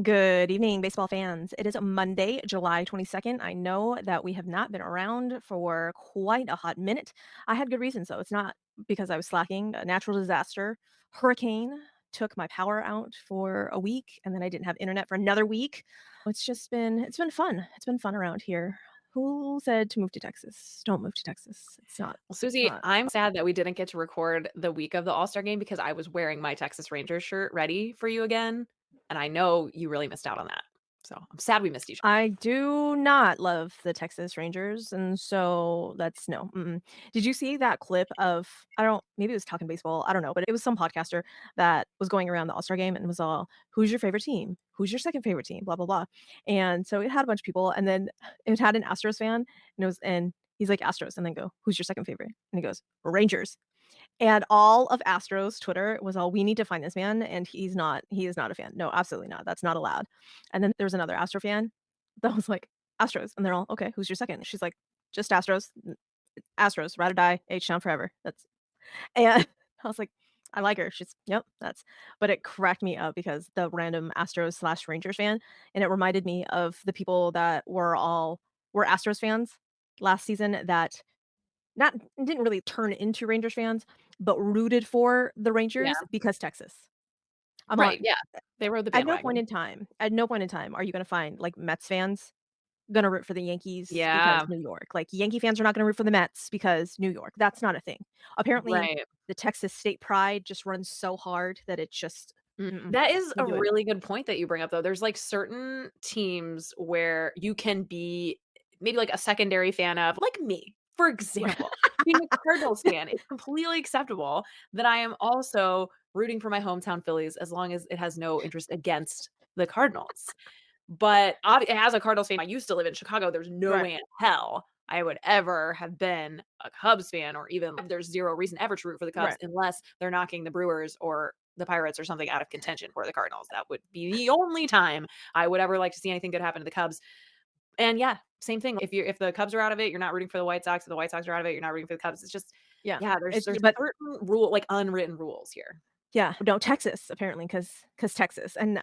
Good evening, baseball fans. It is Monday, July 22nd. I know that we have not been around for quite a hot minute. I had good reasons, though. It's not because I was slacking. A natural disaster, hurricane, took my power out for a week, and then I didn't have internet for another week. It's been fun. It's been fun around here. Who said to move to Texas? Don't move to Texas. Well, It's Suzy, not. I'm sad that we didn't get to record the week of the All-Star game because I was wearing my Texas Rangers shirt ready for you again, and I know you really missed out on that. So, I'm sad we missed each I do not love the Texas Rangers, and so that's no. Mm-mm. Did you see that clip of I don't maybe it was Talking Baseball, I don't know, but it was some podcaster that was going around the All-Star game and was all, "Who's your favorite team? Who's your second favorite team? Blah blah blah." And so it had a bunch of people, and then it had an Astros fan, and he's like Astros, and then go, "Who's your second favorite?" And he goes, "Rangers." And all of Astros Twitter was all, "We need to find this man, and he is not a fan. No, absolutely not. That's not allowed." And then there was another Astro fan that was like, "Astros." And they're all, "Okay, who's your second?" She's like, "Just Astros. Astros, ride or die, H-Town forever." That's and I was like, I like her. She's yep, that's but it cracked me up because the random Astros/Rangers fan, and it reminded me of the people that were Astros fans last season that not didn't really turn into Rangers fans, but rooted for the Yeah. Rangers because Texas. I'm Right, on yeah. They rode the at bandwagon. no point in time are you gonna find, like, Mets fans gonna root for the Yankees because Yeah, New York. Like, Yankee fans are not gonna root for the Mets because New York. That's not a thing. Apparently, right. the Texas state pride just runs so hard that it just That is a can't do it. really good point that you bring up, though. There's, like, certain teams where you can be maybe, like, a secondary fan of, like me, for example. Being a Cardinals fan, it's completely acceptable that I am also rooting for my hometown Phillies as long as it has no interest against the Cardinals. But as a Cardinals fan, I used to live in Chicago, there's no Right, way in hell I would ever have been a Cubs fan or even there's zero reason ever to root for the Cubs right. unless they're knocking the Brewers or the Pirates or something out of contention for the Cardinals. That would be the only time I would ever like to see anything good happen to the Cubs. And yeah, same thing. If the Cubs are out of it, you're not rooting for the White Sox. If the White Sox are out of it, you're not rooting for the Cubs. It's just Yeah. yeah, It's there's but certain rule like unwritten rules here. yeah, no, Texas apparently, because Texas, and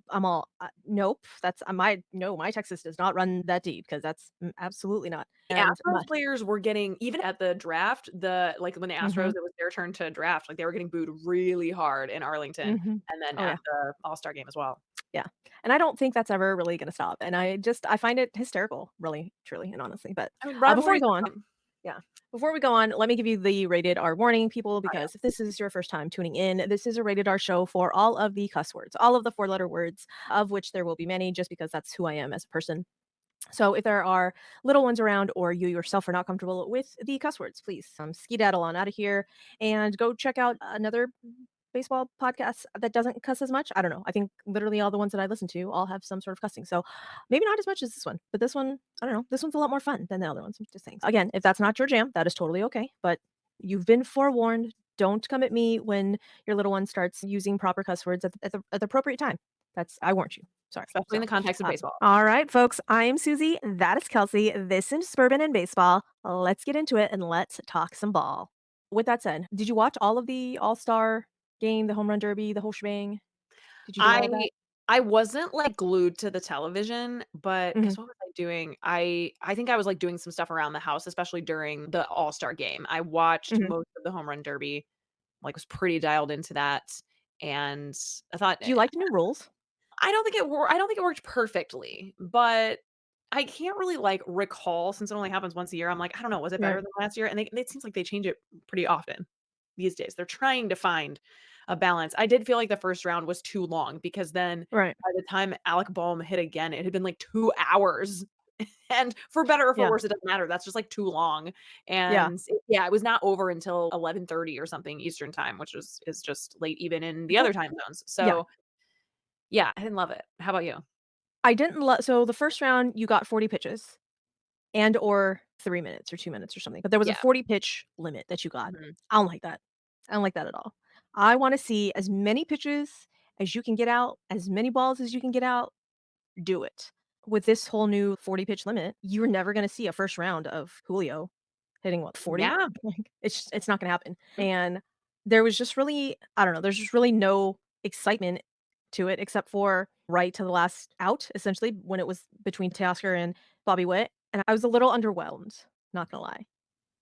I'm all, "Nope, that's my no, my Texas does not run that deep because that's absolutely not." The And my Astros players were getting even at the draft, when the Astros mhm, it was their turn to draft, like, they were getting booed really hard in Arlington mhm. and then Oh, at yeah, the All-Star game as well. yeah, and I don't think that's ever really gonna stop, and I find it hysterical, really, truly, and honestly, but, I mean, before we rivalries go are on fun. yeah, before we go on, let me give you the rated R warning, people, Oh, yeah. because if this is your first time tuning in, this is a rated R show for all of the cuss words, all of the four-letter words, of which there will be many just because that's who I am as a person. So if there are little ones around or you yourself are not comfortable with the cuss words, please skedaddle on out of here and go check out another baseball podcast that doesn't cuss as much. I don't know. I think literally all the ones that I listen to all have some sort of cussing. So maybe not as much as this one, but this one, I don't know. This one's a lot more fun than the other ones. I'm just saying. Again, if that's not your jam, that is totally okay. But you've been forewarned. Don't come at me when your little one starts using proper cuss words at the appropriate time. I warned you. Sorry. Especially in So the context of baseball. all right, folks. I am Suzy. That is Kelsey. This is Bourbon and Baseball. Let's get into it and let's talk some ball. With that said, did you watch all of the All-Star game, the home run derby, the whole shebang? Did you do all of that? I I wasn't, like, glued to the television, but Mhm, because what was I doing? I think I was, like, doing some stuff around the house, especially during the All-Star game. I watched mhm. most of the Home Run Derby, like, was pretty dialed into that, and I thought, Do you like the new rules? I don't think it worked perfectly, but I can't really, like, recall since it only happens once a year, I'm like, I don't know, was it better Right. than last year? And it seems like they change it pretty often these days. They're trying to find a balance. I did feel like the first round was too long because then Right. by the time Alec Boehm hit again, it had been, like, 2 hours, and for better or for Yeah. worse, it doesn't matter, that's just, like, too long, Yeah. and yeah, it was not over until 11:30 or something Eastern Time, which is just late even in the Well, other time zones, yeah. so yeah, I didn't love it. How about you? I didn't love so the first round, you got 40 pitches and or 3 minutes or 2 minutes or something, but there was a Yeah. 40 pitch limit that you got. Mhm. I don't like that. I don't like that at all. I wanna see as many pitches as you can get out, as many balls as you can get out, do it. With this whole new 40 pitch limit, you're never gonna see a first round of Julio hitting what, 40? Yeah. Like, it's not gonna happen. And there was just really I don't know, there's just really no excitement to it except for right to the last out, essentially, when it was between Teoscar and Bobby Witt, and I was a little underwhelmed, not gonna lie.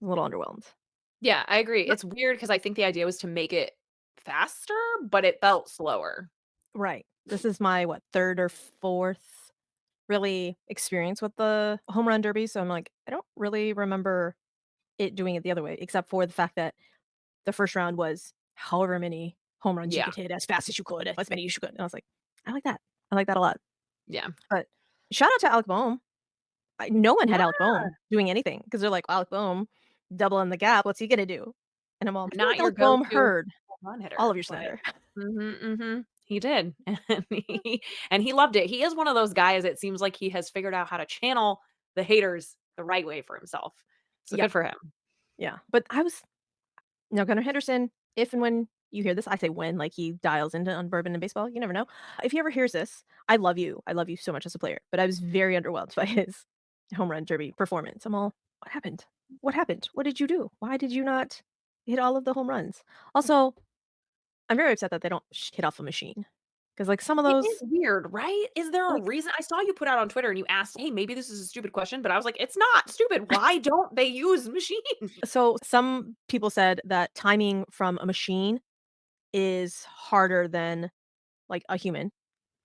A little underwhelmed. Yeah, I agree. R It's weird because I think the idea was to make it faster, but it felt slower. right. This is my, what, 3rd or 4th really experience with the home run derby, so I'm like, I don't really remember it doing it the other way, except for the fact that the 1st round was however many home runs you Yeah, could hit as fast as you could, as many as you could, and I was like, "I like that. I like that a lot." yeah. But shout out to Alec Boehm. No one Yeah, had Alec Boehm doing anything because 'cause they're like, "Alec Boehm, doubling the gap, what's he gonna do?" And I'm all, I feel not like your Alec Boehm go-to heard home run all of hitter, your but slander. mhm, mhm. He did, and he loved it. He is one of those guys, it seems like he has figured out how to channel the haters the right way for himself. So Yeah, good for him. yeah, but I was now Gunnar Henderson, if and when you hear this, I say when, like he dials into on Bourbon and Baseball, you never know. If he ever hears this, I love you. I love you so much as a player, but I was very underwhelmed by his home run derby performance. I'm all, "What happened? What happened? What did you do? Why did you not hit all of the home runs?" Also, I'm very upset that they don't hit off a machine because, like, some of It is those, weird, right? Is there a like, reason? I saw you put out on Twitter and you asked, "Hey, maybe this is a stupid question," but I was like, "It's not stupid. Why don't they use machines?" so some people said that timing from a machine is harder than, like, a human.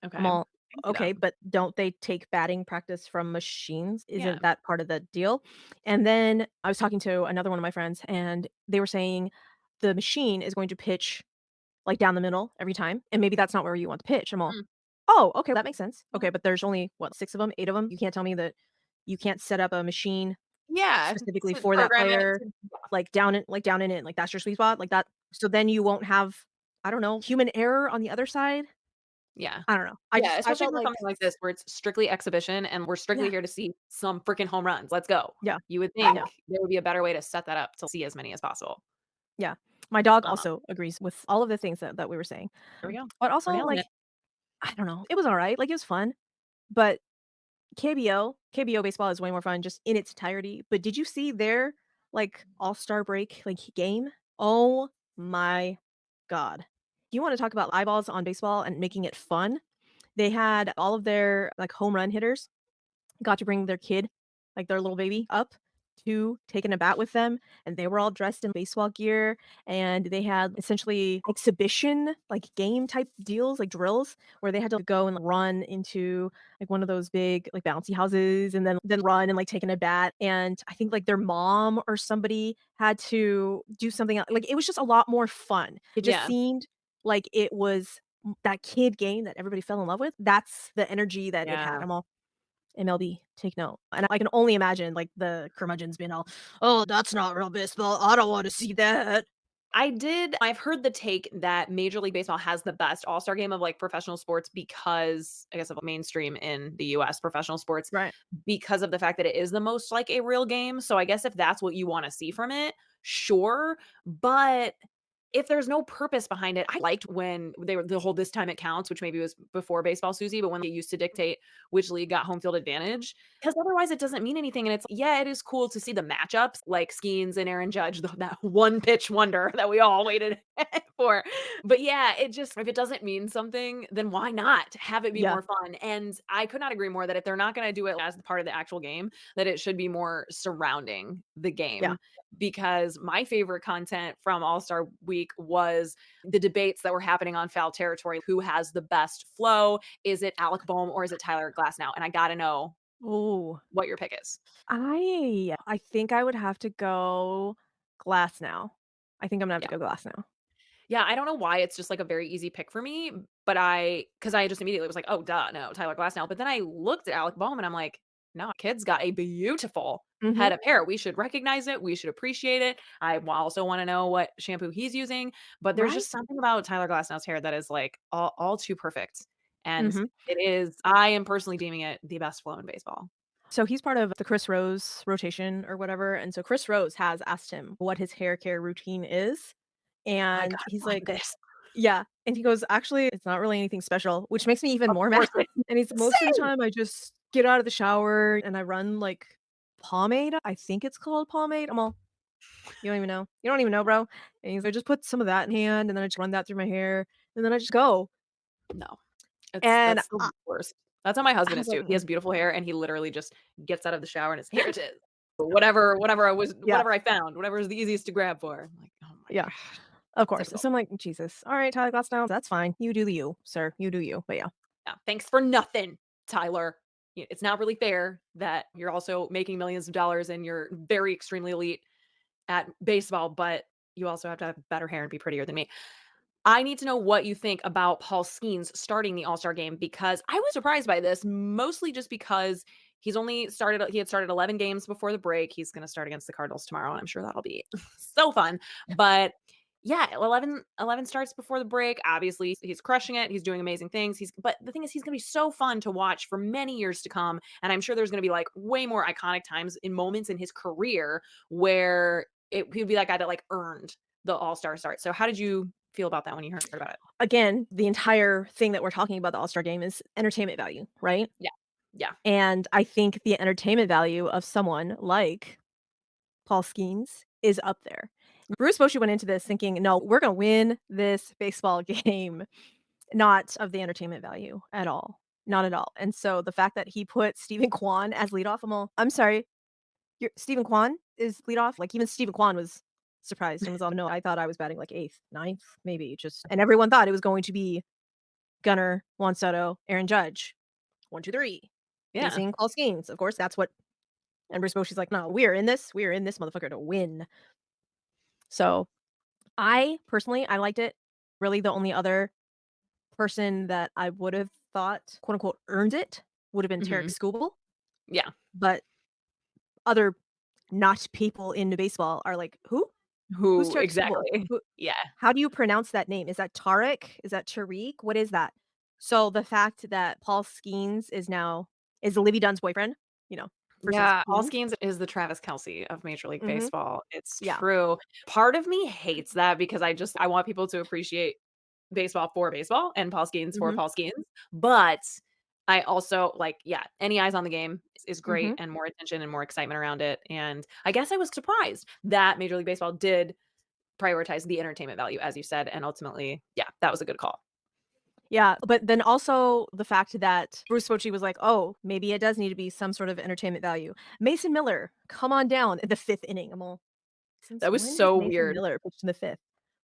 Okay, I'm I all, can see that. "Okay, but don't they take batting practice from machines? Yeah. Isn't that part of the deal?" And then I was talking to another one of my friends, and they were saying the machine is going to pitch, like, down the middle every time, and maybe that's not where you want to pitch. I'm all, Mm, "Oh, okay, that makes sense. yeah. Okay, but there's only, what, 6 of them, 8 of them? You can't tell me that you can't set up a machine Yeah, specifically to for that program it player, to like, down and in, like, that's your sweet spot, like, that so then you won't have, I don't know, human error on the other side?" yeah. I don't know. Yeah, I especially felt for like something like this where it's strictly exhibition and we're strictly yeah, here to see some freaking home runs. Let's go. yeah, You would I know. think there would be a better way to set that up to see as many as possible. Yeah. My dog Uh, also agrees with all of the things that we were saying. there we go. But We're also, nailing like, it. I don't know, it was alright, like, it was fun, but KBO baseball is way more fun just in its entirety, but did you see their, like, All-Star break, like, game? Oh my god. You wanna talk about eyeballs on baseball and making it fun? They had all of their, like, home run hitters got to bring their kid, like their little baby up to take in a bat with them, and they were all dressed in baseball gear, and they had essentially exhibition, like, game type deals, like drills, where they had to go and run into, like, one of those big, like, bouncy houses and then run and, like, take in a bat, and I think, like, their mom or somebody had to do something el like, it was just a lot more fun. It just Yeah, seemed like it was that kid game that everybody fell in love with. That's the energy that it had. yeah. I'm all, MLB, take note. And I can only imagine, like, the curmudgeons being all, "Oh, that's not real baseball. I don't wanna see that." I've heard the take that Major League Baseball has the best all-star game of, like, professional sports because, I guess, of mainstream in the US professional sports, Right. because of the fact that it is the most like a real game, so I guess if that's what you wanna see from it, sure, but if there's no purpose behind it, I liked when they were the whole "this time it counts," which maybe was before baseball, Suzy, but when they used to dictate which league got home field advantage, because otherwise it doesn't mean anything, and it's yeah, it is cool to see the matchups, like Skenes and Aaron Judge, that one pitch wonder that we all waited for, but yeah, it just if it doesn't mean something, then why not have it be Yeah, more fun? And I could not agree more that if they're not gonna do it as part of the actual game, that it should be more surrounding the yeah. game because my favorite content from All-Star Week was the debates that were happening on foul territory. Who has the best flow? Is it Alec Boehm or is it Tyler Glasnow? And I gotta know Ooh. what your pick is. I think I would have to go Glass now. I think I'm gonna have to Yeah. go Glass now. Yeah, I don't know why it's just like a very easy pick for me, but because I just immediately was like, "Oh, duh, no, Tyler Glasnow." But then I looked at Alec Boehm and I'm like, "No, kid's got a beautiful Mhm. head of hair. We should recognize it. We should appreciate it. Also want to know what shampoo he's using." But there's Right? just something about Tyler Glasnow's hair that is like all too perfect. And Mhm. I am personally deeming it the best flow in baseball. So he's part of the Chris Rose rotation or whatever, and so Chris Rose has asked him what his hair care routine is, I and gotta he's find like, this. yeah, and he goes, "Actually, it's not really anything special," which makes me even Of more mad, course it and he's, "Most of the same. time, I just get out of the shower and I run, like, pomade." I think it's called pomade. I'm all, "You don't even know? You don't even know, bro?" And he's like, "I just put some of that in hand, and then I just run that through my hair, and then I just go." No. And That's the worst. That's how my I husband was is like, too. He has beautiful hair, and he literally just gets out of the shower and is, "Here it is." Whatever yeah, whatever I found, whatever is the easiest to grab for. I'm like, "Oh my yeah, god." of course. Typical. So I'm like, Jesus. All right, Tyler Glasnow, that's fine. You do you, sir. You do you. But yeah. Yeah, thanks for nothing, Tyler. It's not really fair that you're also making millions of dollars and you're very extremely elite at baseball, but you also have to have better hair and be prettier than me. I need to know what you think about PaulSkenes starting the All-Star game because I was surprised by this, mostly just because he had started 11 games before the break. He's going to start against the Cardinals tomorrow, and I'm sure that'll be so fun. But yeah, 11 starts before the break. Obviously, he's crushing it. He's doing amazing things. But the thing is he's going to be so fun to watch for many years to come, and I'm sure there's going to be like way more iconic times in moments in his career where he would be that guy that like earned the All-Star start. So how did you feel about that when you heard about it? Again, the entire thing that we're talking about the All-Star game is entertainment value, right? Yeah. Yeah. And I think the entertainment value of someone like Paul Skenes is up there. Bruce Bochy went into this thinking, "No, we're gonna win this baseball game," not of the entertainment value at all, not at all. And so the fact that he put Stephen Kwan as leadoff, I'm sorry, you're Stephen Kwan is leadoff? Like, even Stephen Kwan was surprised and was all, "No, I thought I was batting, like, 8th, ninth, maybe," just and everyone thought it was going to be Gunnar, Juan Soto, Aaron Judge, 1, 2, 3, Yeah. facing Paul Skenes. Of course, that's what and Bruce Bochy's like, "No, we're in this motherfucker to win." So I personally, I liked it. Really, the only other person that I would have thought, quote unquote, earned it would have been Tarek Mhm. Skubal, Yeah. but other not people into baseball are like, "Who? Who's Who Tarek Skubal? exactly. Who Yeah. how do you pronounce that name? Is that Tarek? Is that Tariq? What is that?" So the fact that Paul Skenes is Libby Dunn's boyfriend, you know, versus Yeah, Dean. PaulSkenes is the Travis Kelce of Major League Mhm. Baseball. It's Yeah. true. Part of me hates that because I want people to appreciate baseball for baseball and PaulSkenes for Mhm. PaulSkenes, but I also like, yeah, any eyes on the game is great Mhm. and more attention and more excitement around it, and I guess I was surprised that Major League Baseball did prioritize the entertainment value, as you said, and ultimately, yeah, that was a good call. Yeah, but then also the fact that Bruce Bochy was like, "Oh, maybe it does need to be some sort of entertainment value." Mason Miller, come on down in the 5th inning. I'm all, "Since That was when has so Mason weird. Miller pitched in the 5th?"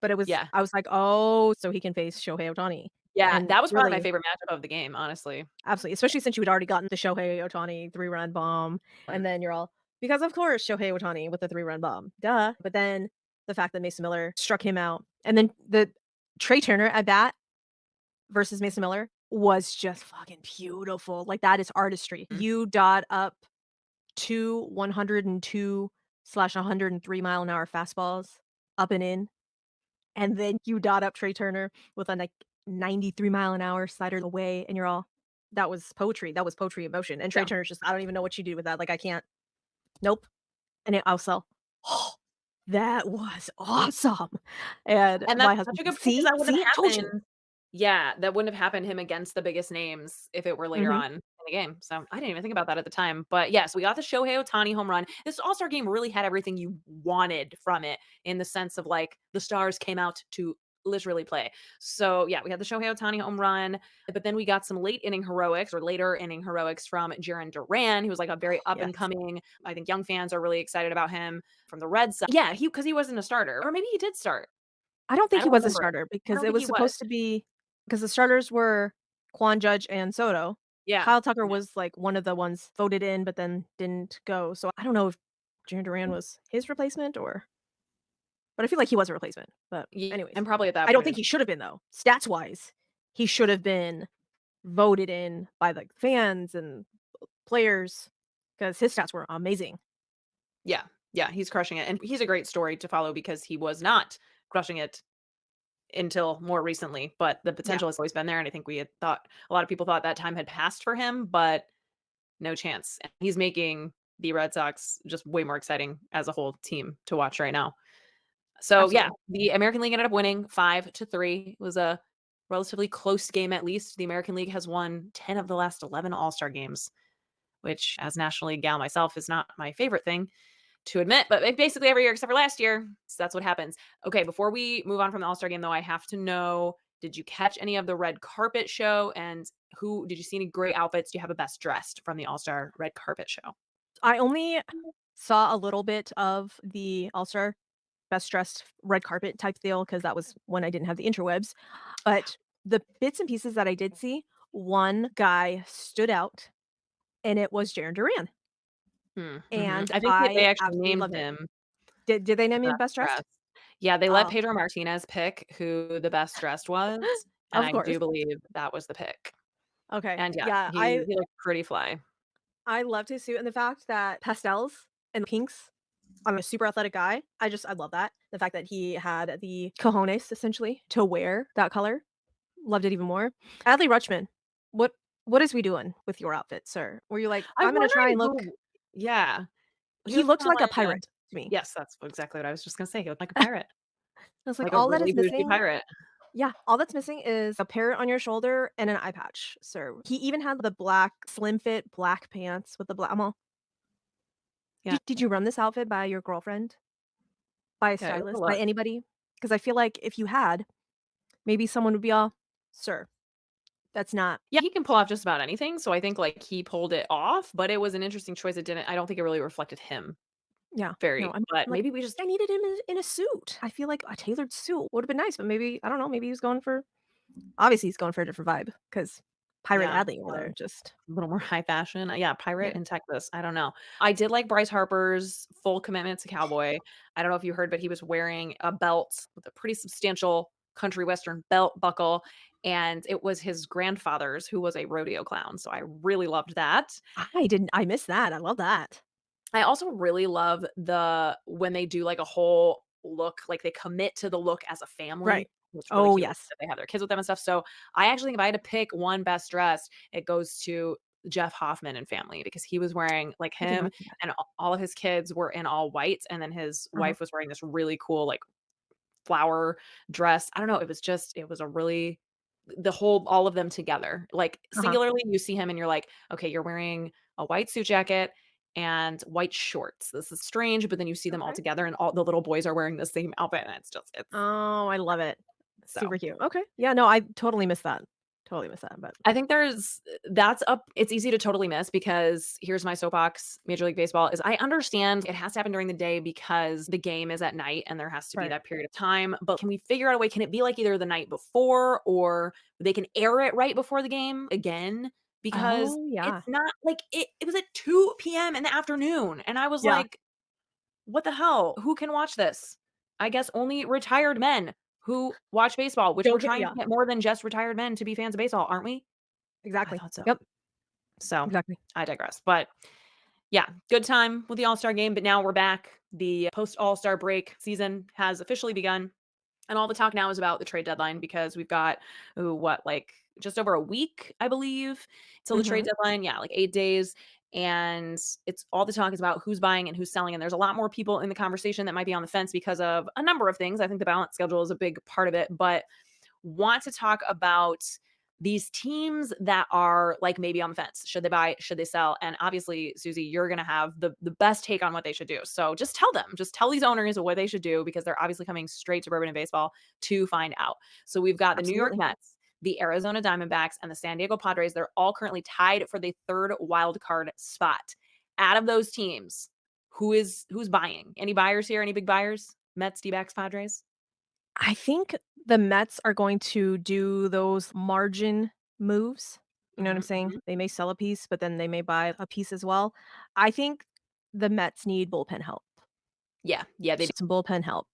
But Yeah. I was like, "Oh, so he can face Shohei Ohtani." Yeah, And that was probably my really favorite matchup of the game, honestly. absolutely, especially since you had already gotten the Shohei Ohtani 3-run bomb, and then you're all because of course Shohei Ohtani with the 3-run bomb, duh. But then the fact that Mason Miller struck him out, and then the Trey Turner at bat versus Mason Miller was just fucking beautiful. Like, that is artistry. Mhm. You dot up 2 102/103-mile-an-hour fastballs up and in, and then you dot up Trey Turner with a, like, 93-mile-an-hour slider away, and you're all, "That was poetry. That was poetry in motion." And Trey Yeah. Turner's just, "I don't even know what you do with that. Like, I can't. Nope." And it also, "Oh, that was awesome." And And my that's such husband's a like, good point because that wouldn't See? have I told you." happened. Yeah, that wouldn't have happened him against the biggest names if it were later Mhm. on in the game, so I didn't even think about that at the time, but yes, we got the Shohei Ohtani home run. This All-Star game really had everything you wanted from it in the sense of, like, the stars came out to literally play. So, yeah, we had the Shohei Ohtani home run, but then we got some late inning heroics or later inning heroics from Jarren Duran, who was, like, a very up and Yes. coming I think young fans are really excited about him from the Red Sox. Yeah, because he wasn't a starter, or maybe he did start. I don't I think he don't was a remember. starter I because don't it think was he was. supposed to be because the starters were Quan Judge and Soto. Yeah. Kyle Tucker Yeah. was, like, one of the ones voted in, but then didn't go, so I don't know if Jarren Duran was his replacement or but I feel like he was a replacement, but Yeah, anyways. and probably at I that don't point think is he should have been, though. Stats-wise, he should have been voted in by, the fans and players because his stats were amazing. yeah, yeah, he's crushing it, and he's a great story to follow because he was not crushing it until more recently, but the Yeah. potential has always been there, and I think we had thought a lot of people thought that time had passed for him, but no chance. And he's making the Red Sox just way more exciting as a whole team to watch right now. So, yeah, Absolutely. the American League ended up winning 5-3. It was a relatively close game at least. The American League has won 10 of the last 11 All-Star games, which as National League gal myself is not my favorite thing to admit, but basically every year except for last year. So that's what happens. Okay, before we move on from the All-Star game though, I have to know, Did you catch any of the red carpet show? And who did you see any great outfits? Do you have a best dressed from the All-Star red carpet show? I only saw a little bit of the All-Star best dressed red carpet type deal because that was when I didn't have the interwebs, but the bits and pieces that I did see, one guy stood out, and it was Jarren Duran, Mhm. and I think they I actually absolutely named loved it. him Did they the name him best best dressed? dressed. Yeah, they let Oh, Pedro Martinez pick who the best dressed was, and of I course. do believe that was the pick. Okay, And yeah, yeah, he looked pretty fly. I loved his suit and the fact that pastels and pinks. I'm a super athletic guy. I love that. The fact that he had the cojones essentially to wear that color. Loved it even more. Adley Rutschman, what what is we doing with your outfit, sir? Were you like, I'm "I'm gonna try wondering and look." who yeah. He He was looked kinda like a like a pirate to me. yes, that's exactly what I was just gonna say, he looked like a pirate, I was like, like a "All that really is bougie missing." pirate. Yeah, all that's missing is a parrot on your shoulder and an eye patch, sir. He even had the black slim fit black pants with the black I'm all, Yeah, did you run this outfit by your girlfriend? By a yeah, it was a stylist? By look. anybody? Because I feel like if you had, maybe someone would be all, "Sir, that's not." Yeah, he can pull off just about anything, so I think, like, he pulled it off, but it was an interesting choice, it didn't I don't think it really reflected him Yeah. No, very, I'm but like, maybe we just I needed him in a suit. I feel like a tailored suit would have been nice, but maybe I don't know, maybe he was going for obviously he's going for a different vibe because Pirate yeah, Adley over there just a little more high fashion. Yeah, pirate yeah. in Texas, I don't know. I did like Bryce Harper's full commitment to cowboy. I don't know if you heard, but he was wearing a belt with a pretty substantial country western belt buckle, and it was his grandfather's who was a rodeo clown, so I really loved that. I missed that, I love that. I also really love the when they do, like, a whole look, like, they commit to the look as a family. Right. It's really Oh, cute yes. that they have their kids with them and stuff, so I actually think if I had to pick one best dressed, it goes to Jeff Hoffman and family because he was wearing like, I did him not see that. and all of his kids were in all white, and then his Uh-huh, wife was wearing this really cool, like, flower dress. I don't know, it was just it was a really the whole all of them together. Like, uh-huh. singularly, you see him and you're like, "Okay, you're wearing a white suit jacket and white shorts. This is strange," but then you see them all Okay. together and all the little boys are wearing the same outfit, and it's Oh, I love it. so Super cute. Okay. Yeah, no, I totally missed that. Totally missed that, but I think there's that's up it's easy to totally miss because here's my soapbox, Major League Baseball, is I understand it has to happen during the day because the game is at night and there has to be right. that period of time, but can we figure out a way can it be like either the night before or they can air it right before the game again? Because Oh, it's yeah. not like it was at 2 PM in the afternoon, and I was Yeah. like, "What the hell? Who can watch this?" I guess only retired men who watch baseball, which we're Don't get trying to yeah, get more than just retired men to be fans of baseball, aren't we? I exactly. thought so. Yep, So, exactly. I digress, but yeah, good time with the All-Star game, but now we're back. The post All-Star break season has officially begun, and all the talk now is about the trade deadline because we've got, ooh, what, like, just over a week, I believe, till the trade Mhm. deadline. Yeah, like 8 days, and it's all the talk is about who's buying and who's selling, and there's a lot more people in the conversation that might be on the fence because of a number of things. I think the balance schedule is a big part of it, but want to talk about these teams that are like maybe on the fence. Should they buy? Should they sell? And obviously, Suzy, you're going to have the best take on what they should do. So just tell them, just tell these owners what they should do because they're obviously coming straight to Bourbon and Baseball to find out. So we've got the New York Absolutely. Mets, the Arizona Diamondbacks, and the San Diego Padres. They're all currently tied for the third wild card spot. Out of those teams, who's buying? Any buyers here? Any big buyers? Mets, D-backs, Padres? I think the Mets are going to do those margin moves. You know what I'm Mhm, saying? mhm. They may sell a piece, but then they may buy a piece as well. I think the Mets need bullpen help. Yeah, yeah, they Some bullpen help.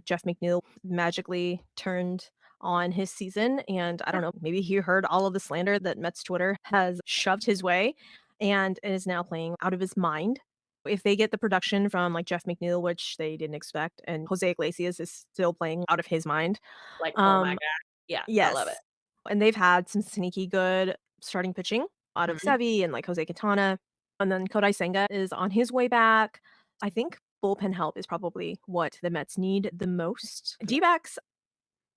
Jeff McNeil magically turned on his season, and I don't know, maybe he heard all of the slander that Mets Twitter has shoved his way and is now playing out of his mind. If they get the production from like Jeff McNeil, which they didn't expect, and Jose Iglesias is still playing out of his mind. like, oh my Um, god. Yeah, I love it. yes. And they've had some sneaky good starting pitching out of Mhm. Sevy and like Jose Quintana. And then Kodai Senga is on his way back. I think bullpen help is probably what the Mets need the most. Yeah, D-backs,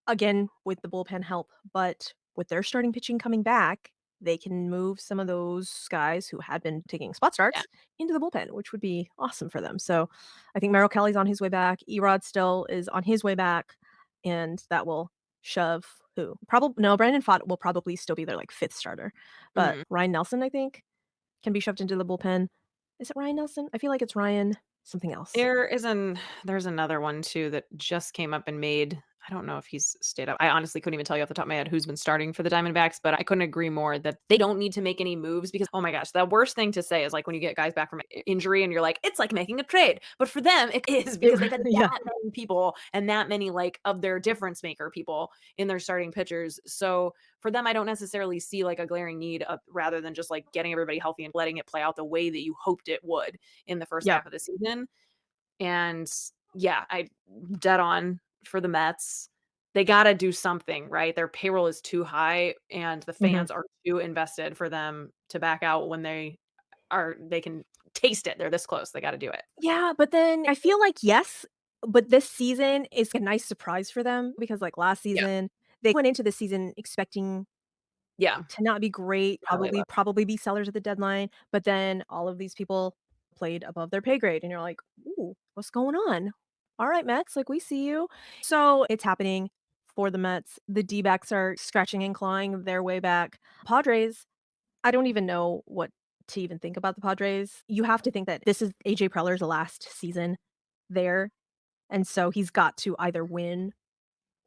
again, with the bullpen help, but with their starting pitching coming back, they can move some of those guys who had been taking spot yeah, starts into the bullpen, which would be awesome for them. So I think Merrill Kelly's on his way back. Erod still is on his way back, and that will shove Who? Probably no, Brandon Pfaadt will probably still be their, like, 5th starter, but Mhm. Ryan Nelson, I think, can be shoved into the bullpen. Is it Ryan Nelson? I feel like it's Ryan something else. There is an there's another one too that just came up and made I don't know if he's stayed up. I honestly couldn't even tell you off the top of my head who's been starting for the Diamondbacks, but I couldn't agree more that they don't need to make any moves because, oh my gosh, the worst thing to say is like when you get guys back from injury and you're like, it's like making a trade. But for them, it is It because they've had yeah. that many people and that many like of their difference maker people in their starting pitchers. So for them, I don't necessarily see like a glaring need rather than just like getting everybody healthy and letting it play out the way that you hoped it would in the first Yeah. half of the season. And yeah, I dead on for the Mets. They gotta do something, right? Their payroll is too high and the Mhm. fans are too invested for them to back out when they can taste it. They're this close. They gotta do it. Yeah, but then I feel like, yes, but this season is a nice surprise for them because, like, last Yeah. season, they went into the season expecting Yeah. to not be great, Highlight low. probably be sellers at the deadline, but then all of these people played above their pay grade, and you're like, "Ooh, what's going on? Alright, Mets, like, we see you." So, it's happening for the Mets. The D-backs are scratching and clawing their way back. Padres, I don't even know what to even think about the Padres. You have to think that this is AJ Preller's last season there, and so he's got to either win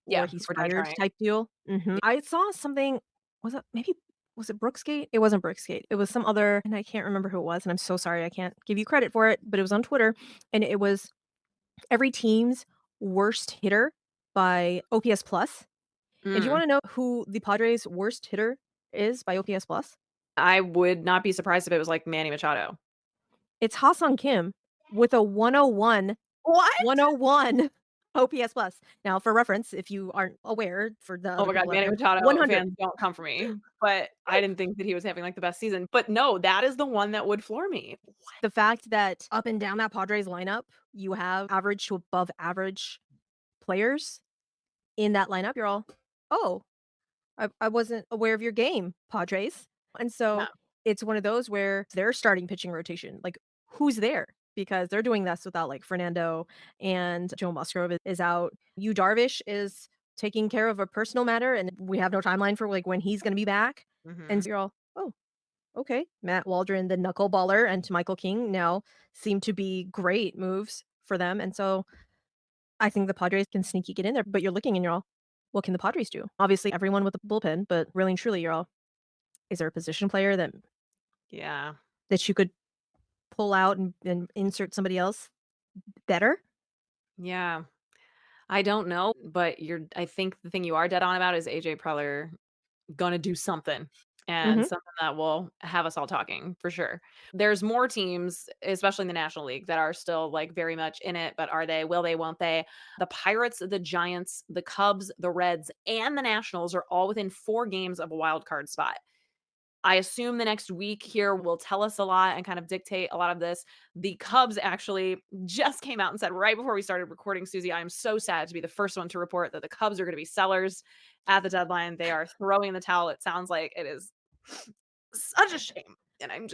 or Yeah, he's or die fired trying. type deal. Mhm. I saw something was it Brooksgate? It wasn't Brooksgate. It was some other and I can't remember who it was, and I'm so sorry, I can't give you credit for it, but it was on Twitter, and it was every team's worst hitter by OPS plus. And do you Mm. wanna know who the Padres' worst hitter is by OPS plus? I would not be surprised if it was like Manny Machado. It's Ha-Seong Kim with a 101 What? 101 OPS plus. Now, for reference, if you aren't aware, for the Oh other my god, people out Manny there, Machado 100. fans don't come for me, but I didn't think that he was having, like, the best season, but no, that is the one that would floor me. The fact that up and down that Padres lineup, you have average to above average players in that lineup, you're all, "Oh, I wasn't aware of your game, Padres." And Yeah, so, it's one of those where their starting pitching rotation, like, who's there? Because they're doing this without, like, Fernando and Joe Musgrove is out. Yu Darvish is taking care of a personal matter, and we have no timeline for, like, when he's gonna be back. And mhm. so you're all, "Oh, okay." Matt Waldron, the knuckleballer, and Michael King now seem to be great moves for them, and so I think the Padres can sneaky get in there, but you're looking and you're all, "What can the Padres do?" Obviously, everyone with a bullpen, but really and truly, you're all, "Is there a position player Yeah. that you could pull out and insert somebody else better?" Yeah. I don't know, but I think the thing you are dead on about is AJ Preller gonna do something, and Mhm. something that will have us all talking for sure. There's more teams, especially in the National League, that are still, like, very much in it, but are they? Will they? Won't they? The Pirates, the Giants, the Cubs, the Reds, and the Nationals are all within 4 games of a wild card spot. I assume the next week here will tell us a lot and kind of dictate a lot of this. The Cubs actually just came out and said right before we started recording, Suzy, I am so sad to be the first one to report that the Cubs are going to be sellers at the deadline. They are throwing in the towel. It sounds like it is such a shame. And I'm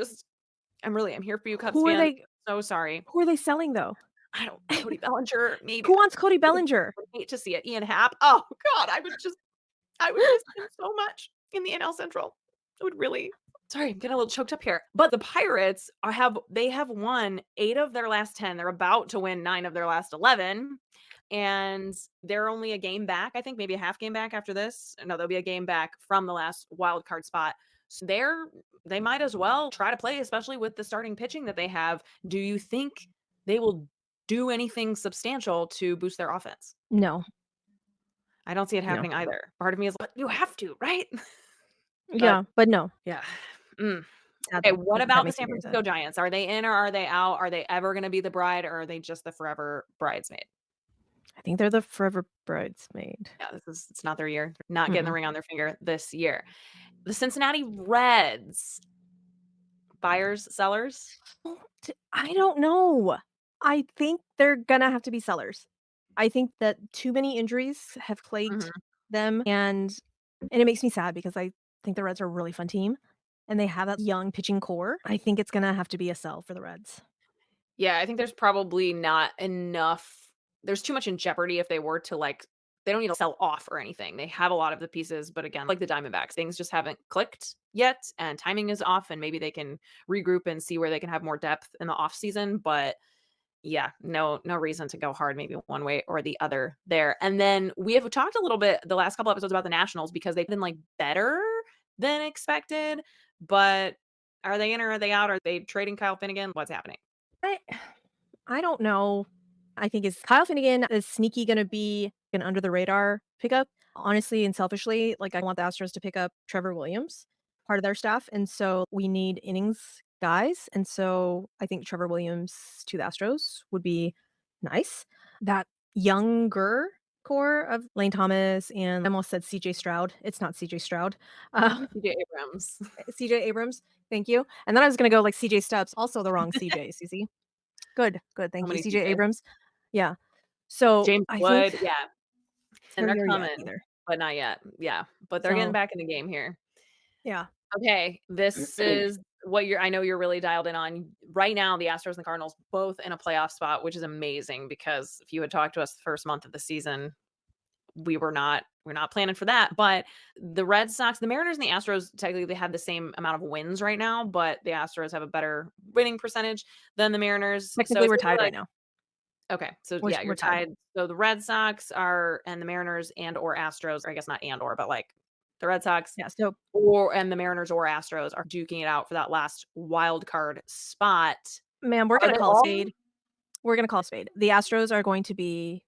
here for you, Cubs Who are fans. they So sorry. who are they selling, though? I don't Cody Bellinger, maybe. Who wants Cody Bellinger? I would hate to see it. Ian Happ. Oh God, I would miss him so much in the NL Central. I would really sorry, I'm getting a little choked up here. But the Pirates have won 8 of their last 10. They're about to win 9 of their last 11, and they're only a game back, I think, maybe a half game back after this. No, they'll be a game back from the last wild card spot. So they might as well try to play, especially with the starting pitching that they have. Do you think they will do anything substantial to boost their offense? No, I don't see it no. happening either. Part of me is, "But you have to, right?" But Yeah, but no. yeah. Mm. Okay, Sadly, what that about the makes me San very sad. Francisco Giants? Are they in or are they out? Are they ever gonna be the bride or are they just the forever bridesmaid? I think they're the forever bridesmaid. Yeah, it's not their year. They're not getting the Mm-mm. ring on their finger this year. The Cincinnati Reds, buyers, sellers? I don't know. I think they're gonna have to be sellers. I think that too many injuries have plagued Mhm. them, and it makes me sad because I think the Reds are a really fun team, and they have that young pitching core. I think it's gonna have to be a sell for the Reds. Yeah, I think there's probably not enough there's too much in jeopardy if they were to, like, They don't need to sell off or anything. They have a lot of the pieces, but again, like the Diamondbacks, things just haven't clicked yet, and timing is off, and maybe they can regroup and see where they can have more depth in the off season. But yeah, no reason to go hard maybe one way or the other there. And then we have talked a little bit the last couple episodes about the Nationals because they've been like better than expected, but are they in or are they out? Are they trading Kyle Finnegan? What's happening? I I don't know. I think is Kyle Finnegan is sneaky gonna be an under the radar pickup? Honestly and selfishly, like, I want the Astros to pick up Trevor Williams, part of their staff, and so we need innings guys, and so I think Trevor Williams to the Astros would be nice. That younger core of Lane Thomas and I almost said CJ Stroud. It's not CJ Stroud. Uh, CJ Abrams. CJ Abrams, thank you. And then I was gonna go like CJ Stubbs, also the wrong CJ, Suzy. Good, good, How thank you. many CJ CJs? Abrams. Yeah. So, James I think Wood, yeah, and not they're here yet coming, either. but not yet. Yeah, but they're getting So, back in the game here. yeah. Okay, this is what I know you're really dialed in on. Right now, the Astros and the Cardinals both in a playoff spot, which is amazing because if you had talked to us the first month of the season, we're not planning for that. But the Red Sox, the Mariners and the Astros, technically they have the same amount of wins right now, but the Astros have a better winning percentage than the Mariners. So Technically, it's we're gonna tied be right like now. okay, so We're yeah, we're you're tied. tied. So the Red Sox are and the Mariners and or Astros, or I guess not and or, but like the Red Sox Yeah, so, or and the Mariners or Astros are duking it out for that last wild card spot. ma'am, we're Are gonna they call a all spade. We're gonna call a spade. The Astros are going to be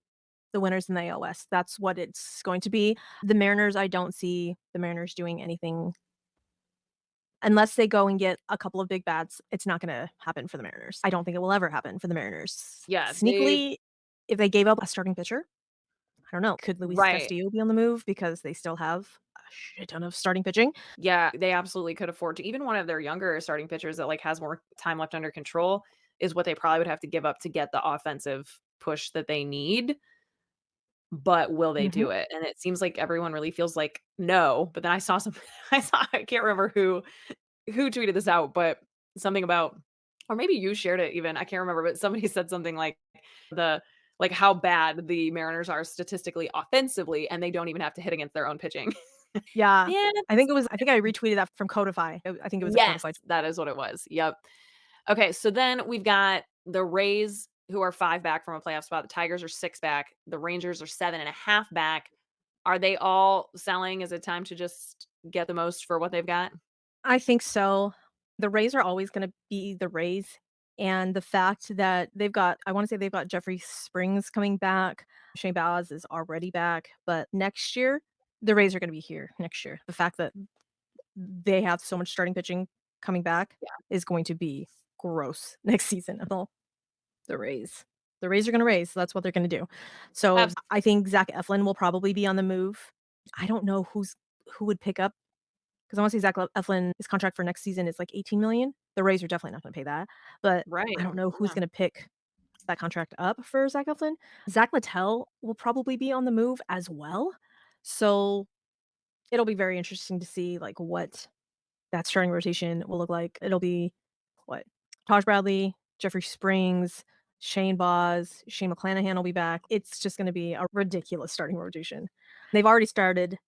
the winners in the AL West. That's what it's going to be. The Mariners, I don't see the Mariners doing anything unless they go and get a couple of big bats, it's not gonna happen for the Mariners. I don't think it will ever happen for the Mariners. yeah, they Sneakily, if they gave up a starting pitcher, I don't know, could Luis right. Castillo be on the move because they still have a shit ton of starting pitching? Yeah, they absolutely could afford to even one of their younger starting pitchers that, like, has more time left under control is what they probably would have to give up to get the offensive push that they need, but will they Mhm. do it? And it seems like everyone really feels like, "No," but then I saw some I can't remember who tweeted this out, but something about or maybe you shared it even, I can't remember, but somebody said something like the like how bad the Mariners are statistically offensively, and they don't even have to hit against their own pitching. Yeah. Yeah, I think I retweeted that from Codify. I think it was a yes, Codify. that is what it was. Yep. Okay, so then we've got the Rays who are 5 back from a playoff spot. The Tigers are 6 back. The Rangers are 7.5 back. Are they all selling? Is it time to just get the most for what they've got? I think so. The Rays are always gonna be the Rays, and the fact that they've got I wanna say they've got Jeffrey Springs coming back, Shane Baz is already back, but next year, the Rays are gonna be here next year. The fact that they have so much starting pitching coming back Yeah. is going to be gross next season. Well, the Rays. The Rays are gonna raise, so that's what they're gonna do. So, I think Zach Eflin will probably be on the move. I don't know who would pick up 'cause I wanna say Zach Eflin, his contract for next season is like 18,000,000. The Rays are definitely not gonna pay that, but Right. I don't know who's Yeah. gonna pick that contract up for Zach Eflin. Zach Littell will probably be on the move as well. So, it'll be very interesting to see, like, what that starting rotation will look like. It'll be what? Taj Bradley, Jeffrey Springs, Shane Baz, Shane McClanahan will be back. It's just gonna be a ridiculous starting rotation. They've already started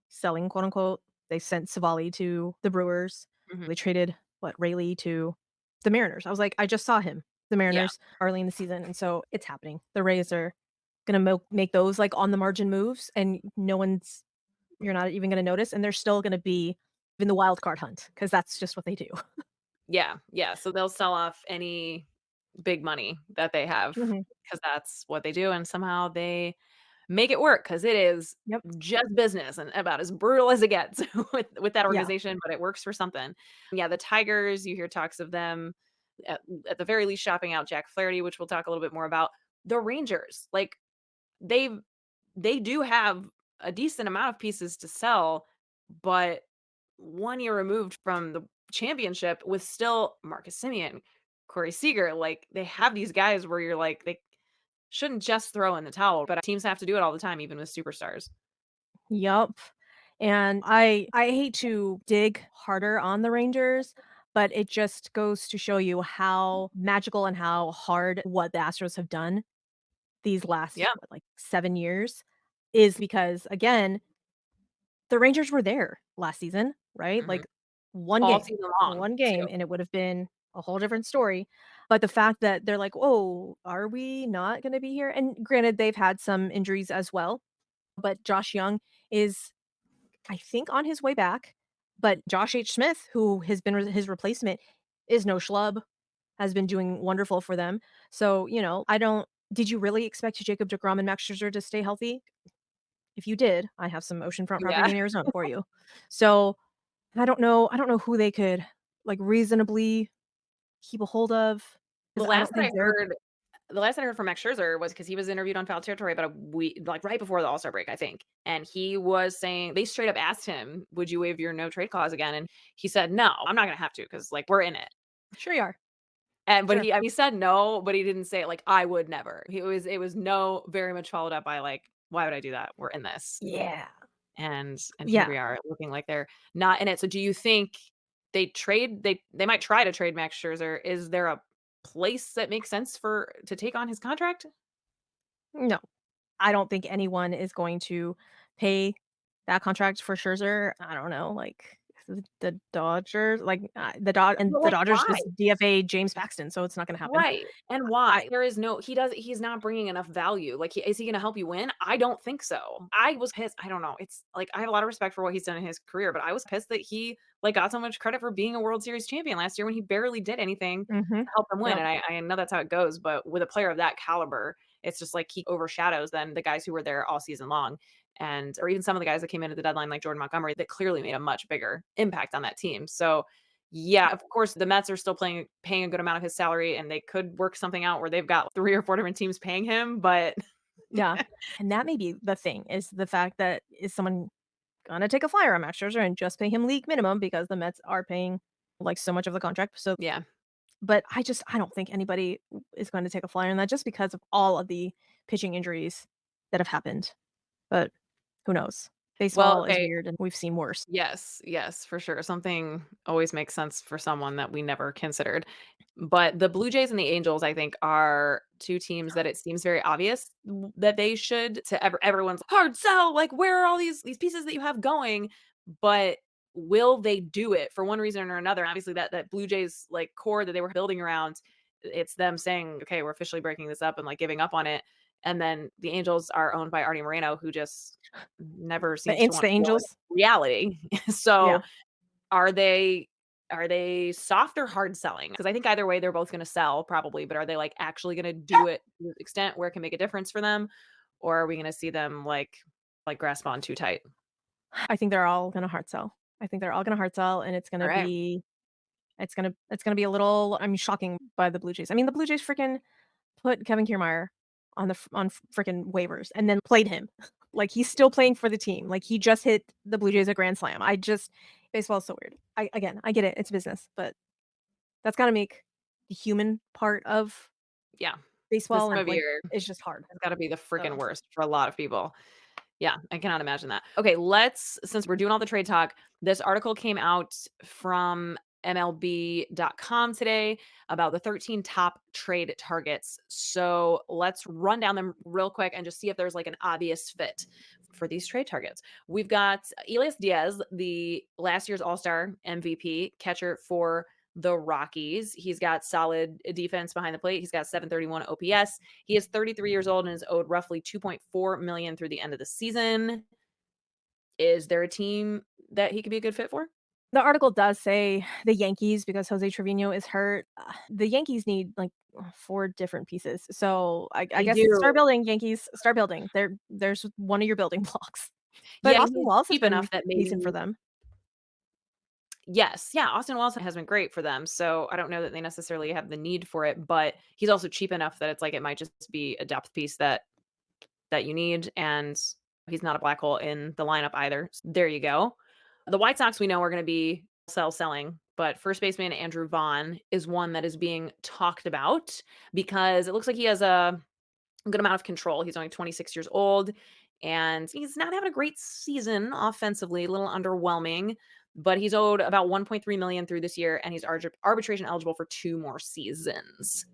selling, quote unquote. They sent Savali to the Brewers. Mhm. They traded Rayleigh to the Mariners. I was like, I just saw him. The Yeah. Mariners early in the season, and so it's happening. The Rays are gonna make those like on the margin moves, and no one's you're not even gonna notice, and they're still gonna be in the wild card hunt because that's just what they do. Yeah. Yeah. So they'll sell off any big money that they have Mhm. because that's what they do. And somehow they make it work because it is Yep. just business and about as brutal as it gets with that Yeah. organization, but it works for something. Yeah, the Tigers, you hear talks of them at, at the very least shopping out Jack Flaherty, which we'll talk a little bit more about. The Rangers, like they've they do have a decent amount of pieces to sell, but 1 year removed from the championship with still Marcus Simeon, Corey Seager, like, they have these guys where you're like, they shouldn't just throw in the towel, but teams have to do it all the time, even with superstars. Yup. And I hate to dig harder on the Rangers, but it just goes to show you how magical and how hard what the Astros have done these last, Yeah. what, like 7 years. is because, again, the Rangers were there last season, right? Mhm. Like, All season long, one too. game, and it would have been a whole different story, but the fact that they're like, "Oh, are we not gonna be here?" And granted, they've had some injuries as well, but Josh Young is, I think, on his way back, but Josh H. Smith, who has been his replacement, is no schlub, has been doing wonderful for them. So, I don't did you really expect Jacob deGrom and Max Scherzer to stay healthy? If you did, I have some oceanfront property Yeah. in Arizona for you. So, I don't know who they could, like, reasonably keep a hold of, The because I last don't that I think they're heard the last that I heard from Max Scherzer was because he was interviewed on Foul Territory about a week like, right before the All-Star break, I think, and he was saying they straight up asked him, "Would you waive your no trade clause again?" And he said, "No, I'm not gonna have to because like, we're in it." sure you are. And but Sure. he said no, but he didn't say it like, "I would never." It was no very much followed up by like, "Why would I do that? We're in this." Yeah. And here Yeah. we are looking like they're not in it. So do you think they might try to trade Max Scherzer? Is there a place that makes sense for to take on his contract? No. I don't think anyone is going to pay that contract for Scherzer. I don't know, like, the Dodgers, like, But, the like, Dodgers why? just DFA James Paxton, so it's not gonna happen. Right, and I why? He's not bringing enough value, like, is he gonna help you win? I don't think so. I was pissed, I don't know, it's like, I have a lot of respect for what he's done in his career, but I was pissed that he, like, got so much credit for being a World Series champion last year when he barely did anything Mhm. to help them win, Yep. and I know that's how it goes, but with a player of that caliber, it's just like he overshadows then the guys who were there all season long, and or even some of the guys that came in at the deadline, like Jordan Montgomery, that clearly made a much bigger impact on that team, so yeah, of course, the Mets are still paying a good amount of his salary, and they could work something out where they've got 3 or 4 different teams paying him, but Yeah, and that may be the thing, is the fact that is someone gonna take a flyer on Max Scherzer and just pay him league minimum because the Mets are paying, like, so much of the contract, so yeah. but I don't think anybody is going to take a flyer on that just because of all of the pitching injuries that have happened, but who knows? Well, Baseball is okay. weird, and we've seen worse. Yes, yes, for sure. Something always makes sense for someone that we never considered. But the Blue Jays and the Angels, I think, are 2 teams that it seems very obvious that they should to everyone's hard sell. Like, where are all these pieces that you have going? But will they do it for one reason or another? Obviously, that Blue Jays like core that they were building around, it's them saying, "Okay, we're officially breaking this up," and like giving up on it. And then the Angels are owned by Artie Moreno, who just never The seems to It's want the to deal with Angels. reality. Yeah. So, are they soft or hard selling? Because I think either way, they're both gonna sell probably, but are they, like, actually gonna do it to the extent where it can make a difference for them? Or are we gonna see them, like, grasp on too tight? I think they're all gonna hard sell. I think they're all gonna hard sell, and Alright. it's gonna be a little, I mean, shocking by the Blue Jays. I mean, the Blue Jays freaking put Kevin Kiermaier on freaking waivers and then played him. Like, he's still playing for the team. Like, he just hit the Blue Jays a grand slam. Baseball is so weird. I get it. It's business, but that's gotta make the human part of Yeah. This baseball, time and, of like, year it's just hard. has gotta be the freaking So, worst for a lot of people. Yeah, I cannot imagine that. Okay, let's since we're doing all the trade talk, this article came out from MLB.com today about the 13 top trade targets. So let's run down them real quick and just see if there's like an obvious fit for these trade targets. We've got Elias Diaz, the last year's All-Star MVP, catcher for the Rockies. He's got solid defense behind the plate. He's got 731 OPS. He is 33 years old and is owed roughly 2.4 million through the end of the season. Is there a team that he could be a good fit for? the article does say the Yankees because Jose Trevino is hurt. The Yankees need, like, 4 different pieces. So, I They guess start do. building, Yankees. Start building. There's one of your building blocks. But Yeah, Austin he's Walls has cheap been enough that maybe decent for them. yes, yeah, Austin Wells has been great for them, so I don't know that they necessarily have the need for it, but he's also cheap enough that it's like it might just be a depth piece that you need, and he's not a black hole in the lineup either. There you go. The White Sox we know are gonna be selling, but first baseman Andrew Vaughn is one that is being talked about because it looks like he has a good amount of control. He's only 26 years old, and he's not having a great season offensively, a little underwhelming, but he's owed about 1.3 million through this year, and he's arbitration eligible for 2 more seasons.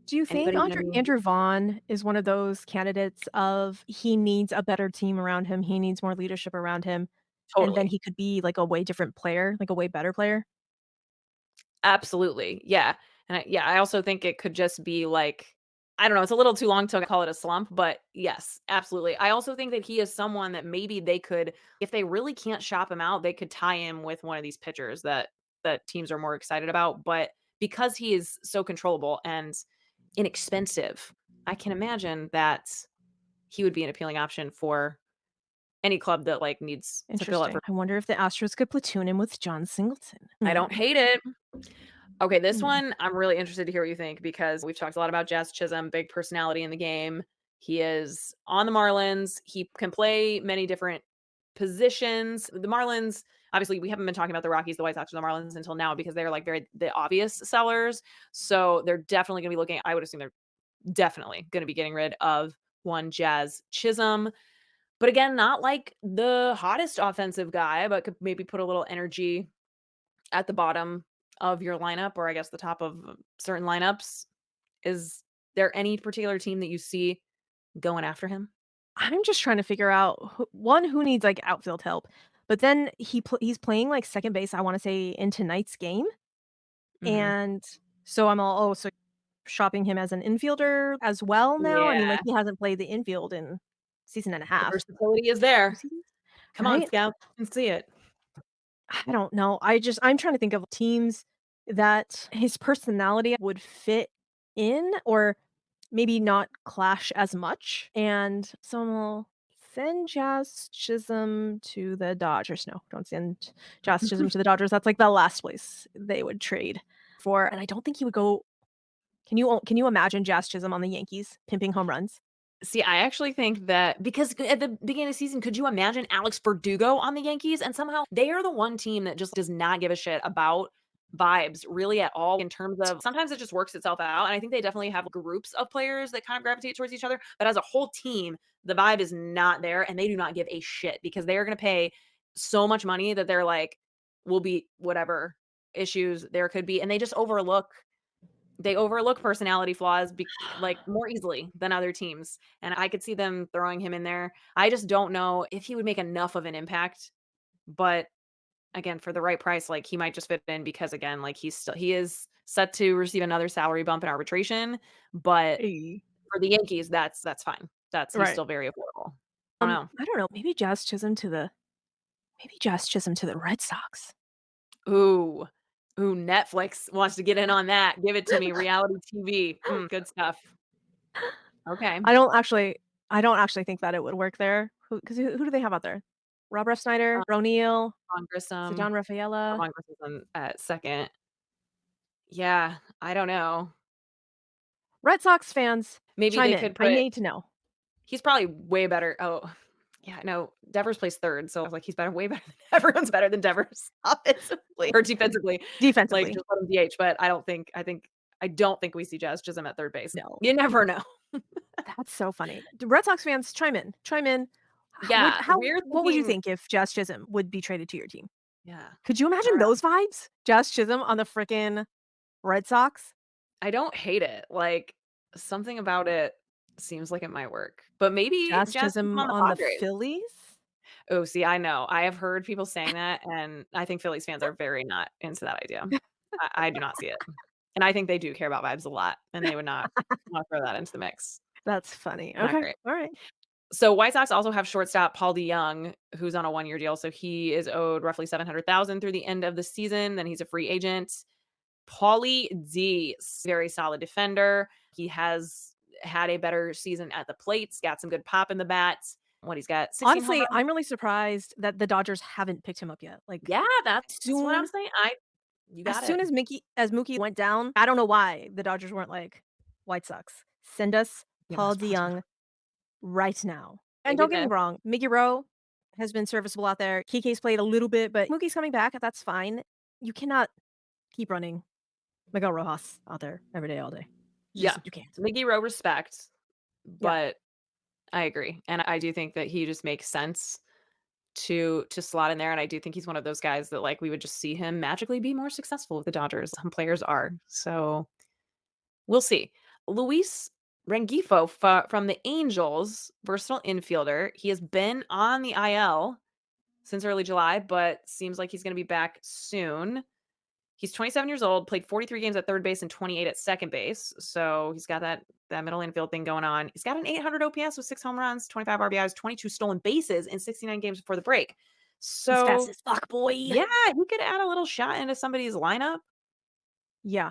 Do you think Anybody gonna be Andrew Vaughn is one of those candidates of he needs a better team around him, he needs more leadership around him, and then totally. he could be, like, a way different player, like, a way better player? Absolutely, yeah, and I also think it could just be, like I don't know, it's a little too long to call it a slump, but yes, absolutely. I also think that he is someone that maybe they could if they really can't shop him out, they could tie him with one of these pitchers that teams are more excited about, but because he is so controllable and inexpensive, I can imagine that he would be an appealing option for any club that, like, needs to fill up for Interesting. I wonder if the Astros could platoon him with John Singleton. I don't Hmm. hate it. Okay, this Hmm. one, I'm really interested to hear what you think because we've talked a lot about Jazz Chisholm, big personality in the game. He is on the Marlins. He can play many different positions. The Marlins, obviously, we haven't been talking about the Rockies, the White Sox, or the Marlins until now because they're like very the obvious sellers. So they're definitely going to be looking. I would assume they're definitely going to be getting rid of one Jazz Chisholm. But again, not like the hottest offensive guy, but could maybe put a little energy at the bottom of your lineup, or I guess the top of certain lineups. Is there any particular team that you see going after him? I'm just trying to figure out who needs, like, outfield help, but then he's playing, like, second base, I wanna say, in tonight's game, Mhm. and so I'm all, "Oh, so shopping him as an infielder as well now?" I mean, like, Yeah, he hasn't played the infield in season and a the half. versatility is 2 there. seasons? Come on, Right? Scout, and see it. I don't know. I'm trying to think of teams that his personality would fit in or maybe not clash as much, and so we'll send Jazz Chisholm to the Dodgers. No, don't send Jazz Chisholm to the Dodgers. That's, like, the last place they would trade for, and I don't think he would go. Can you imagine Jazz Chisholm on the Yankees pimping home runs? See, I actually think that because at the beginning of the season, could you imagine Alex Verdugo on the Yankees? And somehow they are the one team that just does not give a shit about vibes really at all in terms of sometimes it just works itself out. And I think they definitely have groups of players that kind of gravitate towards each other. But as a whole team, the vibe is not there and they do not give a shit because they are going to pay so much money that they're like, will be whatever issues there could be. And they overlook personality flaws like, more easily than other teams, and I could see them throwing him in there. I just don't know if he would make enough of an impact, but again, for the right price, like, he might just fit in because, again, like, he is set to receive another salary bump in arbitration, but Hey. for the Yankees, that's fine. He's Right. still very affordable. I don't know. I don't know, maybe Jazz Chisholm to the Red Sox. Ooh. Ooh, Netflix wants to get in on that. Give it to me, reality TV. Good stuff. Okay. I don't actually I don't actually think that it would work there. Who do they have out there? Rob Refsnyder, O'Neal, Ron Grissom. Ceddanne Rafaela. Ron Grissom at second. Yeah, I don't know. Red Sox fans, Maybe chime they in. could I put need to know. he's probably way better yeah, no, Devers plays 3rd, so I was like, he's better way better than everyone's better than Devers offensively or defensively, like, Defensively, just let him DH, but I don't think we see Jazz Chisholm at 3rd base. no. You never know. That's so funny. The Red Sox fans, chime in. Chime in. Yeah, we're What would you thinking think if Jazz Chisholm would be traded to your team? yeah, Could you I don't imagine know. those vibes? Jazz Chisholm on the frickin' Red Sox? I don't hate it, like, something about it seems like it might work, but maybe Jazz Jazz Chisholm Chisholm on the on the Padres. Phillies? Oh, see, I know. I have heard people saying that, and I think Phillies fans are very not into that idea. I do not see it. And I think they do care about vibes a lot, and they would not wanna throw that into the mix. That's funny. Not Okay, great. alright. So, White Sox also have shortstop Paul DeYoung, who's on a one-year deal, so he is owed roughly 700,000 through the end of the season, then he's a free agent. Paulie D, very solid defender. He has had a better season at the plates, got some good pop in the bats. What, he's got 16 home Honestly, runs? I'm really surprised that the Dodgers haven't picked him up yet. Like, Yeah, that's what I'm soon saying. You as got soon it. as Mookie went down, I don't know why the Dodgers weren't like, "White Sox, send us Give us Paul Paul DeYoung. DeYoung right now." And Maybe don't get me this. wrong, Mickey Rowe has been serviceable out there. Kike's played a little bit, but Mookie's coming back, that's fine. You cannot keep running Miguel Rojas out there every day, all day. Yeah. You can't. Miggy Rowe respect, Yeah. but I agree, and I do think that he just makes sense to slot in there, and I do think he's one of those guys that, like, we would just see him magically be more successful with the Dodgers. Some players are, so we'll see. Luis Rengifo from the Angels, versatile infielder. He has been on the IL since early July, but seems like he's going to be back soon. He's 27 years old, played 43 games at third base and 28 at second base. So he's got that middle infield thing going on. He's got an 800 OPS with 6 home runs, 25 RBIs, 22 stolen bases in 69 games before the break. He's fast So, as fuck, boy. yeah, he could add a little shot into somebody's lineup. Yeah.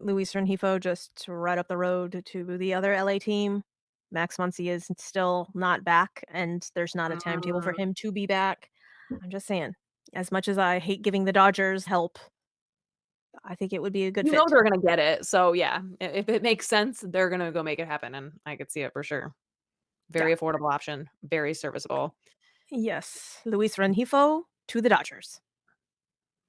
Luis Rengifo just right up the road to the other LA team. Max Muncy is still not back, and there's not a timetable for Mm, him to be back. I'm just saying, as much as I hate giving the Dodgers help, I think it would be a good you know fit. they're gonna get it. So yeah, if it makes sense, they're gonna go make it happen, and I could see it for sure. Yeah. Very affordable option, very serviceable. Yes. Luis Rengifo to the Dodgers.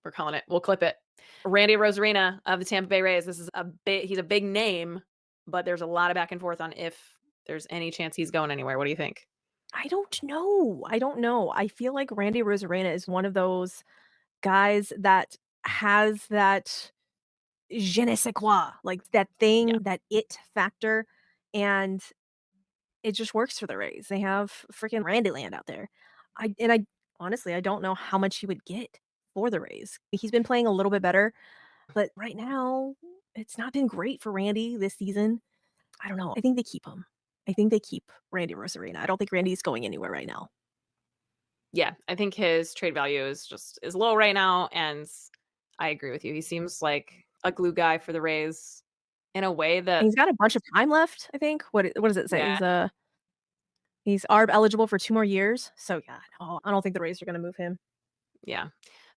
We're calling it. We'll clip it. Randy Arozarena of the Tampa Bay Rays. He's a big name, but there's a lot of back and forth on if there's any chance he's going anywhere. What do you think? I don't know. I don't know. I feel like Randy Rosarena is one of those guys that has that je ne sais quoi, like that Yeah. thing, that it factor, and it just works for the Rays. They have freaking Randyland out there. I honestly, I don't know how much he would get for the Rays. He's been playing a little bit better, but right now, it's not been great for Randy this season. I don't know. I think they keep him. I think they keep Randy Rosarena. I don't think Randy's going anywhere right now. Yeah, I think his trade value is low right now, and I agree with you. He seems like a glue guy for the Rays in a way And that he's got a bunch of time left, I think. What does it say? yeah, He's ARB eligible for 2 more years. So, yeah, no, I don't think the Rays are gonna move him. yeah.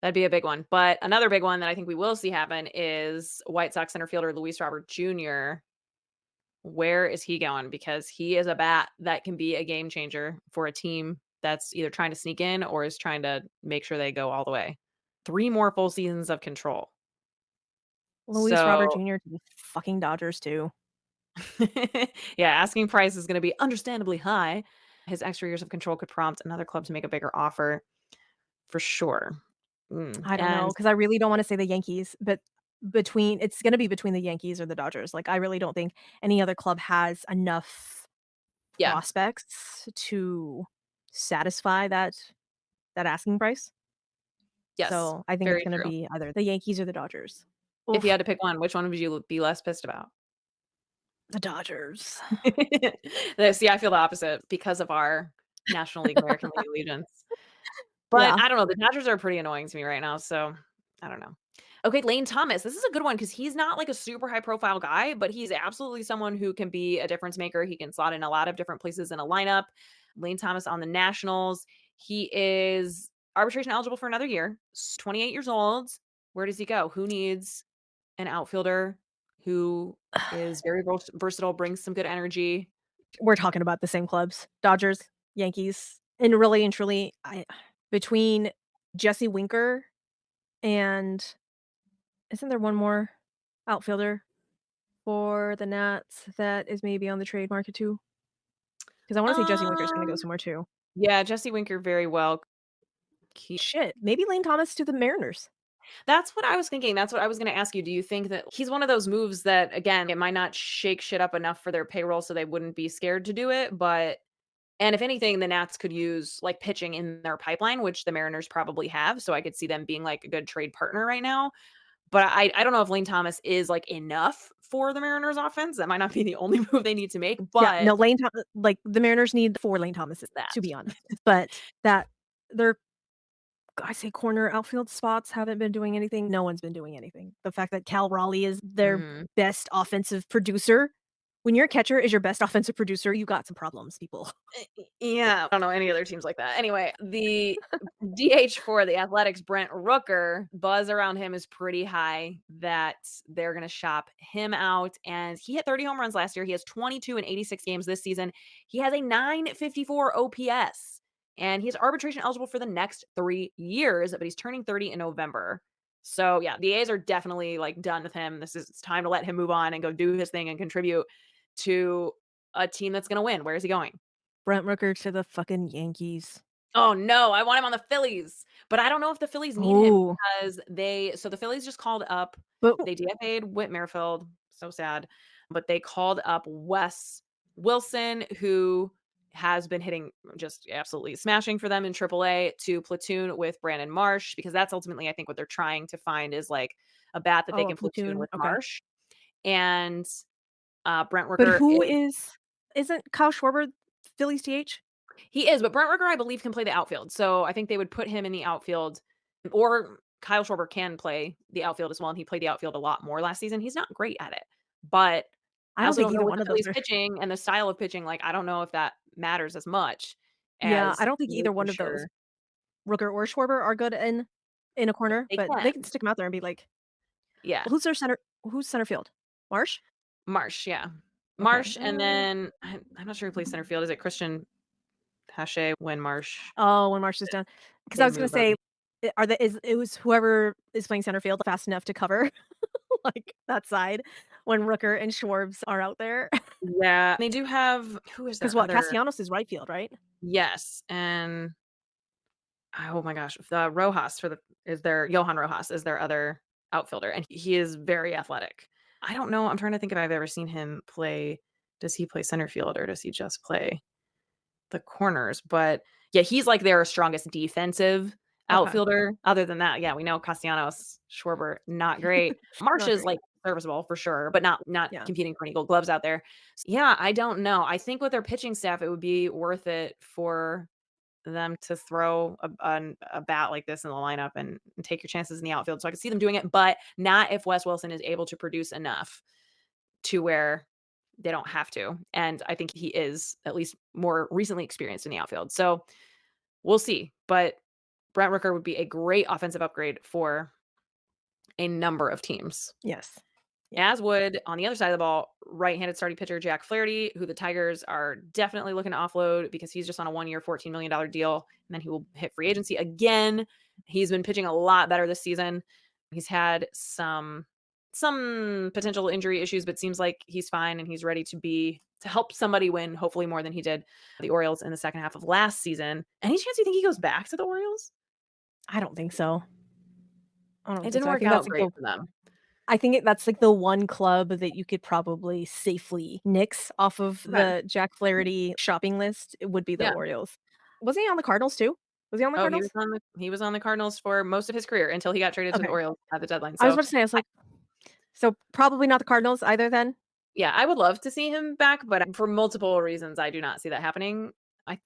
That'd be a big one. But another big one that I think we will see happen is White Sox center fielder Luis Robert Jr. Where is he going? Because he is a bat that can be a game changer for a team that's either trying to sneak in or is trying to make sure they go all the way. 3 more full seasons of control. Luis Robert So, Jr. to the fucking Dodgers too. yeah, asking price is gonna be understandably high. His extra years of control could prompt another club to make a bigger offer for sure. I don't know And because I really don't wanna say the Yankees, but it's gonna be between the Yankees or the Dodgers. Like, I really don't think any other club has enough yeah, prospects to satisfy that asking price. yes, So, I think it's very gonna true. be either the Yankees or the Dodgers. If you Oof, had to pick one, which one would you be less pissed about? the Dodgers. See, I feel the opposite because of our National League, American League allegiance. But Yeah. I don't know, the Dodgers are pretty annoying to me right now, so I don't know. Okay, Lane Thomas, this is a good one because he's not like a super high profile guy, but he's absolutely someone who can be a difference maker. He can slot in a lot of different places in a lineup. Lane Thomas on the Nationals. He is arbitration eligible for another year, 28 years old. Where does he go? Who needs an outfielder who is very versatile, brings some good energy? We're talking about the same clubs, Dodgers, Yankees, and really and truly, I between Jesse Winker and isn't there one more outfielder for the Nats that is maybe on the trade market too? Because I wanna say Jesse Winker's gonna go Um, somewhere too. yeah, Jesse Winker very well. Shit, maybe Lane Thomas to the Mariners. That's what I was thinking. That's what I was gonna ask you. Do you think that he's one of those moves that, again, it might not shake shit up enough for their payroll so they wouldn't be scared to do it, but and if anything, the Nats could use, like, pitching in their pipeline, which the Mariners probably have, so I could see them being, like, a good trade partner right now. But I don't know if Lane Thomas is, like, enough for the Mariners offense. That might not be the only move they need to make, Yeah, but no, Lane Tho like, the Mariners need 4 Lane Thomases, that. to be honest, but that their I say corner outfield spots haven't been doing anything. No one's been doing anything. The fact that Cal Raleigh is their Mhm. best offensive producer when your catcher is your best offensive producer, you got some problems, people. Yeah, I don't know any other teams like that. Anyway, the DH for the Athletics, Brent Rooker, buzz around him is pretty high that they're gonna shop him out, and he hit 30 home runs last year. He has 22 in 86 games this season. He has a 954 OPS, and he's arbitration eligible for the next 3 years, but he's turning 30 in November. So, yeah, the A's are definitely, like, done with him. It's time to let him move on and go do his thing and contribute to a team that's gonna win. Where is he going? Brent Rooker to the fucking Yankees. Oh, no, I want him on the Phillies, but I don't know if the Phillies need him Oh, because the Phillies just called up but they DFA'd Whit Merrifield, so sad. but they called up Wes Wilson, who has been hitting just absolutely smashing for them in AAA to platoon with Brandon Marsh because that's ultimately I think what they're trying to find is like a bat that they Oh, a can platoon platoon, with okay. Marsh. And Brent But Rooker who is isn't Kyle Schwarber Phillies DH? he is, but Brent Rooker, I believe, can play the outfield. So I think they would put him in the outfield, or Kyle Schwarber can play the outfield as well. And he played the outfield a lot more last season. He's not great at it, but I I don't also think don't know either with one the of those Phillies are pitching and the style of pitching. Like, I don't know if that matters as much yeah, I as don't think either making one of those, sure Rooker or Schwarber, are good in a corner, they but they can. can stick 'em out there and be like, Yeah. well, who's center field? Marsh? Marsh. Yeah. Okay, Marsh. And then I'm not sure who plays center field. Is it Christian Pache when Marsh oh, when Marsh is done, because I they was gonna move him? say, are the is it was whoever is playing center field fast enough to cover, like, that side when Rooker and Schwarbs are out there? Yeah. They do have, who is Because their what, other? Castellanos is right field, right? Yes. And oh my gosh, the Rojas for the is their Johan Rojas is their other outfielder, and he is very athletic. I don't know, I'm trying to think if I've ever seen him play. Does he play center field or does he just play the corners? But yeah, he's like their strongest defensive Okay, outfielder. Other than that, yeah, we know Castellanos, Schwarber, not great. Marsh not is great. like serviceable for sure, but not Yeah. competing for any gold gloves out there. Yeah, I don't know. I think with their pitching staff, it would be worth it for them to throw a bat like this in the lineup and take your chances in the outfield. So I could see them doing it, but not if Wes Wilson is able to produce enough to where they don't have to. And I think he is at least more recently experienced in the outfield. So we'll see. But Brent Rooker would be a great offensive upgrade for a number of teams. Yes. Yeah. As would, on the other side of the ball, right-handed starting pitcher Jack Flaherty, who the Tigers are definitely looking to offload because he's just on a one-year, $14 million deal, and then he will hit free agency again. He's been pitching a lot better this season. He's had some potential injury issues, but seems like he's fine and he's ready to help somebody win, hopefully more than he did the Orioles in the second half of last season. Any chance you think he goes back to the Orioles? I don't think so. I don't It think didn't so. I work think that's out like great for them. that's like the one club that you could probably safely nix off of Okay. the Jack Flaherty shopping list. It would be the Yeah. Orioles. Wasn't he on the Cardinals too? Was he on the Oh, Cardinals? he was on the Cardinals for most of his career until he got traded to the Okay. Orioles at the deadline. I was So, about to say, I was I like, so probably not the Cardinals either then? yeah, I would love to see him back, but for multiple reasons, I do not see that happening.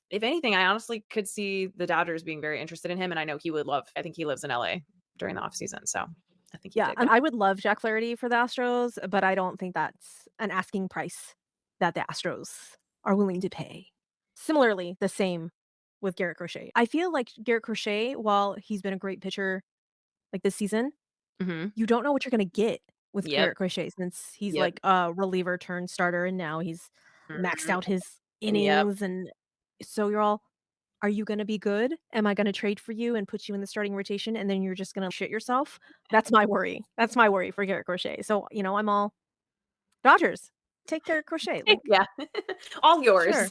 If anything, I honestly could see the Dodgers being very interested in him, and I know he would love. I think he lives in LA during the offseason, so I think he'd Yeah, dig and it. I would love Jack Flaherty for the Astros, but I don't think that's an asking price that the Astros are willing to pay. Similarly, the same with Garrett Crochet. I feel like Garrett Crochet, while he's been a great pitcher like this season, Mhm. you don't know what you're gonna get with Yep. Garrett Crochet since he's Yep. like a reliever turned starter and now he's maxed Mhm. out his Yep. innings, and so you're all, "Are you gonna be good? Am I gonna trade for you and put you in the starting rotation and then you're just gonna shit yourself?" That's my worry. That's my worry for Garrett Crochet. So, I'm all, "Dodgers, take Garrett Crochet." Like, Yeah. All yours. sure.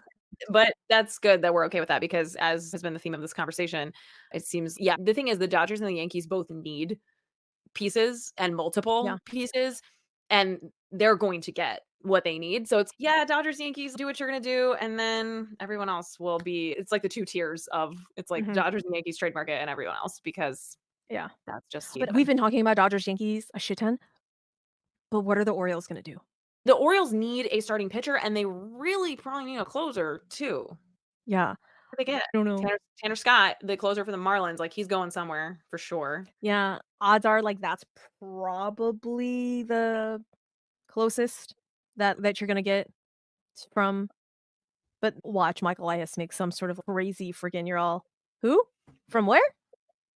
But that's good that we're okay with that because as has been the theme of this conversation, it seems yeah, the thing is the Dodgers and the Yankees both need pieces and Yeah. multiple pieces, and they're going to get what they need. So it's yeah, Dodgers, Yankees, do what you're gonna do, and then everyone else will be it's like the 2 tiers of it's like Mhm. Dodgers and Yankees trade market and everyone else because Yeah. that's just But we've even. been talking about Dodgers, Yankees a shit ton, but what are the Orioles gonna do? The Orioles need a starting pitcher and they really probably need a closer too. Yeah. What they get? I don't know. Tanner Scott, the closer for the Marlins, like he's going somewhere for sure. Yeah, odds are, like, that's probably the closest that you're gonna get from, but watch Michael Elias make some sort of crazy freaking you're all, "Who? From where?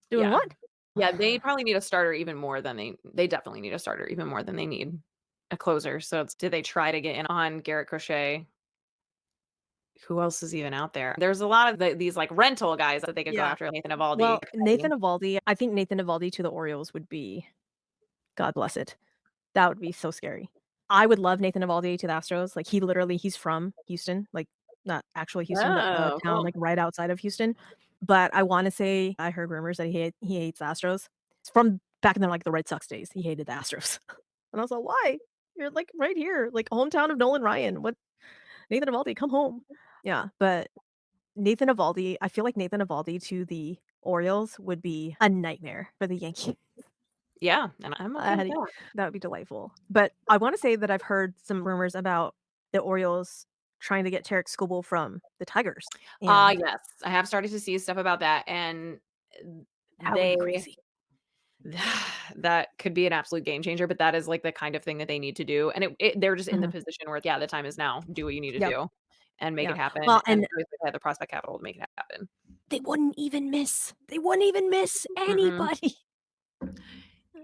Doing Yeah. what?" Yeah, they probably need a starter even more than they definitely need a starter even more than they need a closer. So it's did they try to get in on Garrett Crochet? Who else is even out there? There's a lot of these like rental guys that they could go Yeah. after, Nathan Eovaldi. Well, Nathan Eovaldi, I think Nathan Eovaldi to the Orioles would be, God bless it. That would be so scary. I would love Nathan Eovaldi to the Astros, like, he's from Houston, like, not actually Houston, but a Oh, town, cool. like, right outside of Houston, but I wanna say I heard rumors that he hates the Astros. It's from back in the, like, the Red Sox days, he hated the Astros. And I was like, "Why? You're, like, right here, like, hometown of Nolan Ryan. What Nathan Eovaldi, come home. Yeah, but Nathan Eovaldi I feel like Nathan Eovaldi to the Orioles would be a nightmare for the Yankees. Yeah, and I'm okay with Had that. that would be delightful. But I wanna say that I've heard some rumors about the Orioles trying to get Tarik Skubal from the Tigers, and Yes, I have started to see stuff about that, and that would be they crazy. that could be an absolute game changer, but that is, like, the kind of thing that they need to do, and they're just in the Mhm. position where, yeah, the time is now. Do what you need to Yep. do and make Yeah. it happen, Well, and and obviously they have the prospect capital to make it happen. they wouldn't even miss Mm-mm. anybody.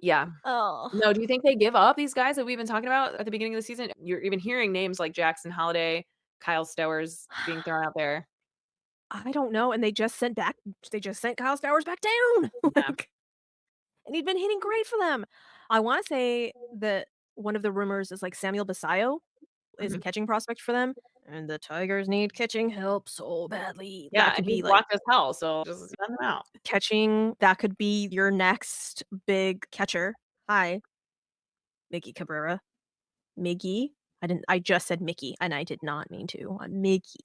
Yeah. Oh. No, do you think they give up these guys that we've been talking about at the beginning of the season? You're even hearing names like Jackson Holliday, Kyle Stowers being thrown out there. I don't know, and they just sent Kyle Stowers back down, Yeah. like, and he'd been hitting great for them. I wanna say that one of the rumors is, like, Samuel Basallo is a Mhm. catching prospect for them, and the Tigers need catching help so badly. That Yeah, could and he's be, like, blocked as hell, so just send him out. that could be your next big catcher. Hi, Mickey Cabrera. Miggy. I just said Mickey, and I did not mean to. Mickey.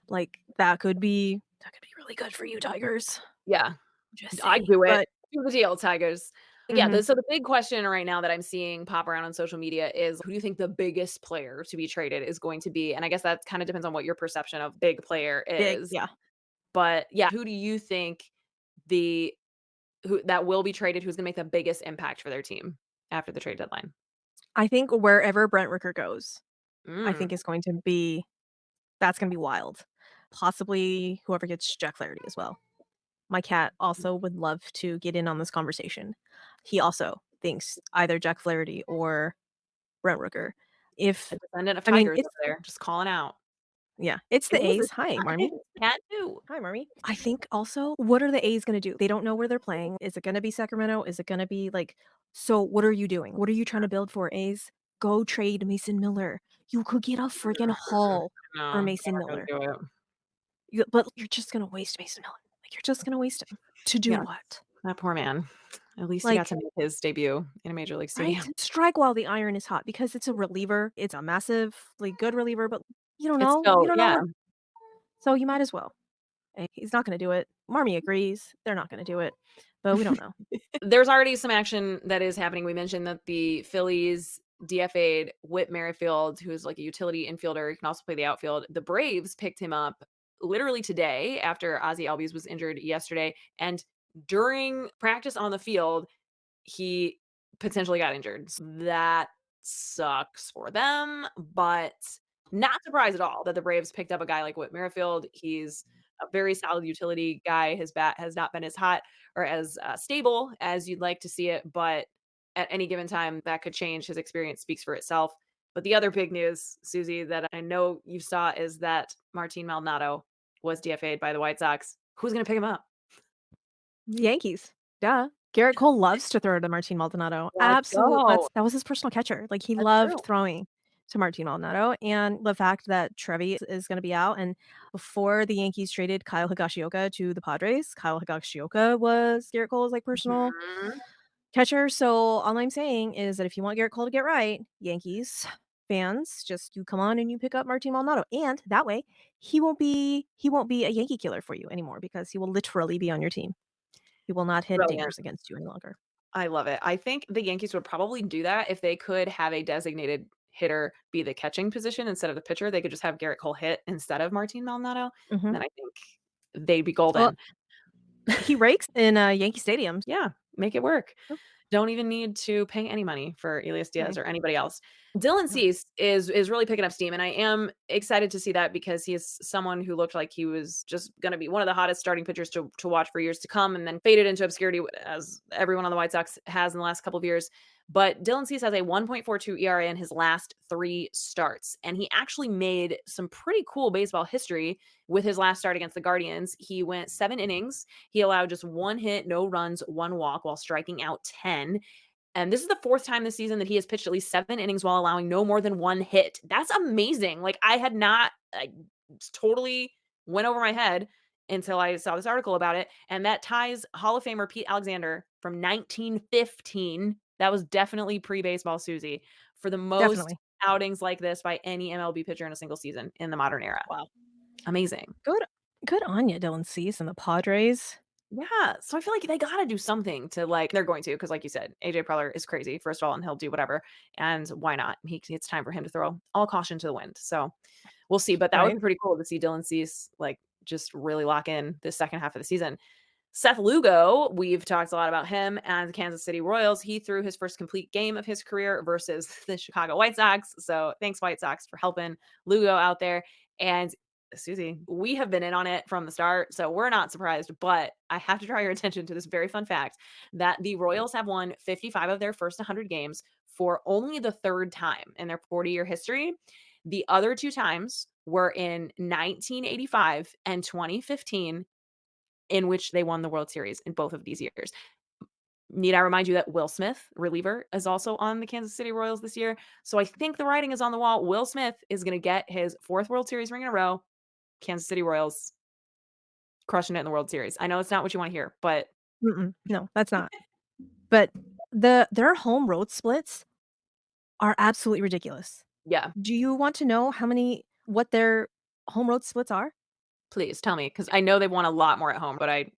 Like, that could be really good for you, Tigers. Yeah. Just I saying, do it. but Do the deal, Tigers. Yeah, mhm. the big question right now that I'm seeing pop around on social media is who do you think the biggest player to be traded is going to be? And I guess that kind of depends on what your perception of big player Big, is. yeah. But yeah, who do you think the who that will be traded, who's gonna make the biggest impact for their team after the trade deadline? I think wherever Brent Rooker goes, I Mm, think is going to be that's gonna be wild. Possibly whoever gets Jack Flaherty as well. My cat also would love to get in on this conversation. He also thinks either Jack Flaherty or Brent Rooker. a If descendant of I mean, Tigers it's over there, just calling out. yeah, it's It the is, A's. it's Hi, Marmy. Tigers cat too. Hi, Marmy. I think also, what are the A's gonna do? They don't know where they're playing. Is it gonna be Sacramento? Is it gonna be like so what are you doing? What are you trying to build for, A's? Go trade Mason Miller. You could get a friggin' haul for No, Mason they're not Miller. gonna do it. But you're just gonna waste Mason Miller. Like, you're just gonna waste him. To do Yeah, what? that poor man. At least he got Like, to make his debut in a major league right? stadium. Strike while the iron is hot because it's a reliever. It's a massively good reliever, but you don't It's know. You still, don't know yeah. where so you might as well. He's not gonna do it. Marmy agrees. They're not gonna do it, but we don't know. There's already some action that is happening. We mentioned that the Phillies DFA'd Whit Merrifield, who's like a utility infielder. He can also play the outfield. The Braves picked him up literally today after Ozzie Albies was injured yesterday. And during practice on the field, he potentially got injured. So that sucks for them, but not surprised at all that the Braves picked up a guy like Whit Merrifield. He's a very solid utility guy. His bat has not been as hot or as stable as you'd like to see it, but at any given time, that could change. His experience speaks for itself. But the other big news, Susie, that I know you saw is that Martin Maldonado was DFA'd by the White Sox. Who's going to pick him up? Yankees. Duh. Garrett Cole loves to throw to Martin Maldonado. Let's go. That was his personal catcher. Like, he That's loved true. throwing to Martin Maldonado, and the fact that Trevi is gonna be out, and before the Yankees traded Kyle Higashioka to the Padres, Kyle Higashioka was Garrett Cole's, like, personal Mhm. catcher, so all I'm saying is that if you want Garrett Cole to get right, Yankees fans, just you come on and you pick up Martin Maldonado, and that way, he won't be a Yankee killer for you anymore because he will literally be on your team. He will not hit Brilliant. dingers against you any longer. I love it. I think the Yankees would probably do that if they could have a designated hitter be the catching position instead of the pitcher. They could just have Garrett Cole hit instead of Martin Maldonado, and Mhm. then I think they'd be Well, golden. he rakes in, Yankee stadiums. Yeah, make it work. Oh, Don't even need to pay any money for Elias Diaz hey, or anybody else. Dylan no. Cease is really picking up steam, and I am excited to see that because he is someone who looked like he was just going to be one of the hottest starting pitchers to watch for years to come, and then faded into obscurity as everyone on the White Sox has in the last couple of years. But Dylan Cease has a 1.42 ERA in his last 3 starts, and he actually made some pretty cool baseball history with his last start against the Guardians. He went 7 innings. He allowed just 1 hit, no runs, 1 walk while striking out 10. And this is the fourth time this season that he has pitched at least 7 innings while allowing no more than 1 hit. That's amazing. Like, I had not, I totally went over my head until I saw this article about it. And that ties Hall of Famer Pete Alexander from 1915 That was definitely pre-baseball Suzy for the most Definitely. outings like this by any MLB pitcher in a single season in the modern era. Wow. Amazing. Good good on you, Dylancease and the Padres. Yeah, so I feel like they gotta do something to, like they're going to, because like you said, AJ Preller is crazy, first of all, and he'll do whatever, and why not? It's time for him to throw all caution to the wind, so we'll see, but that would Right? be pretty cool to see Dylan Cease, like, just really lock in the second half of the season. Seth Lugo, we've talked a lot about him and the Kansas City Royals. He threw his first complete game of his career versus the Chicago White Sox. So thanks, White Sox, for helping Lugo out there. And Susie, we have been in on it from the start, so we're not surprised. But I have to draw your attention to this very fun fact that the Royals have won 55 of their first 100 games for only the third time in their 40-year history. The other two times were in 1985 and 2015, in which they won the World Series in both of these years. Need I remind you that Will Smith, reliever, is also on the Kansas City Royals this year. So I think the writing is on the wall. Will Smith is going to get his fourth World Series ring in a row. Kansas City Royals crushing it in the World Series. I know it's not what you want to hear, but Mm-mm. No, that's not. But their home road splits are absolutely ridiculous. yeah, Do you want to know what their home road splits are? please tell me because I know they've won a lot more at home, but I have no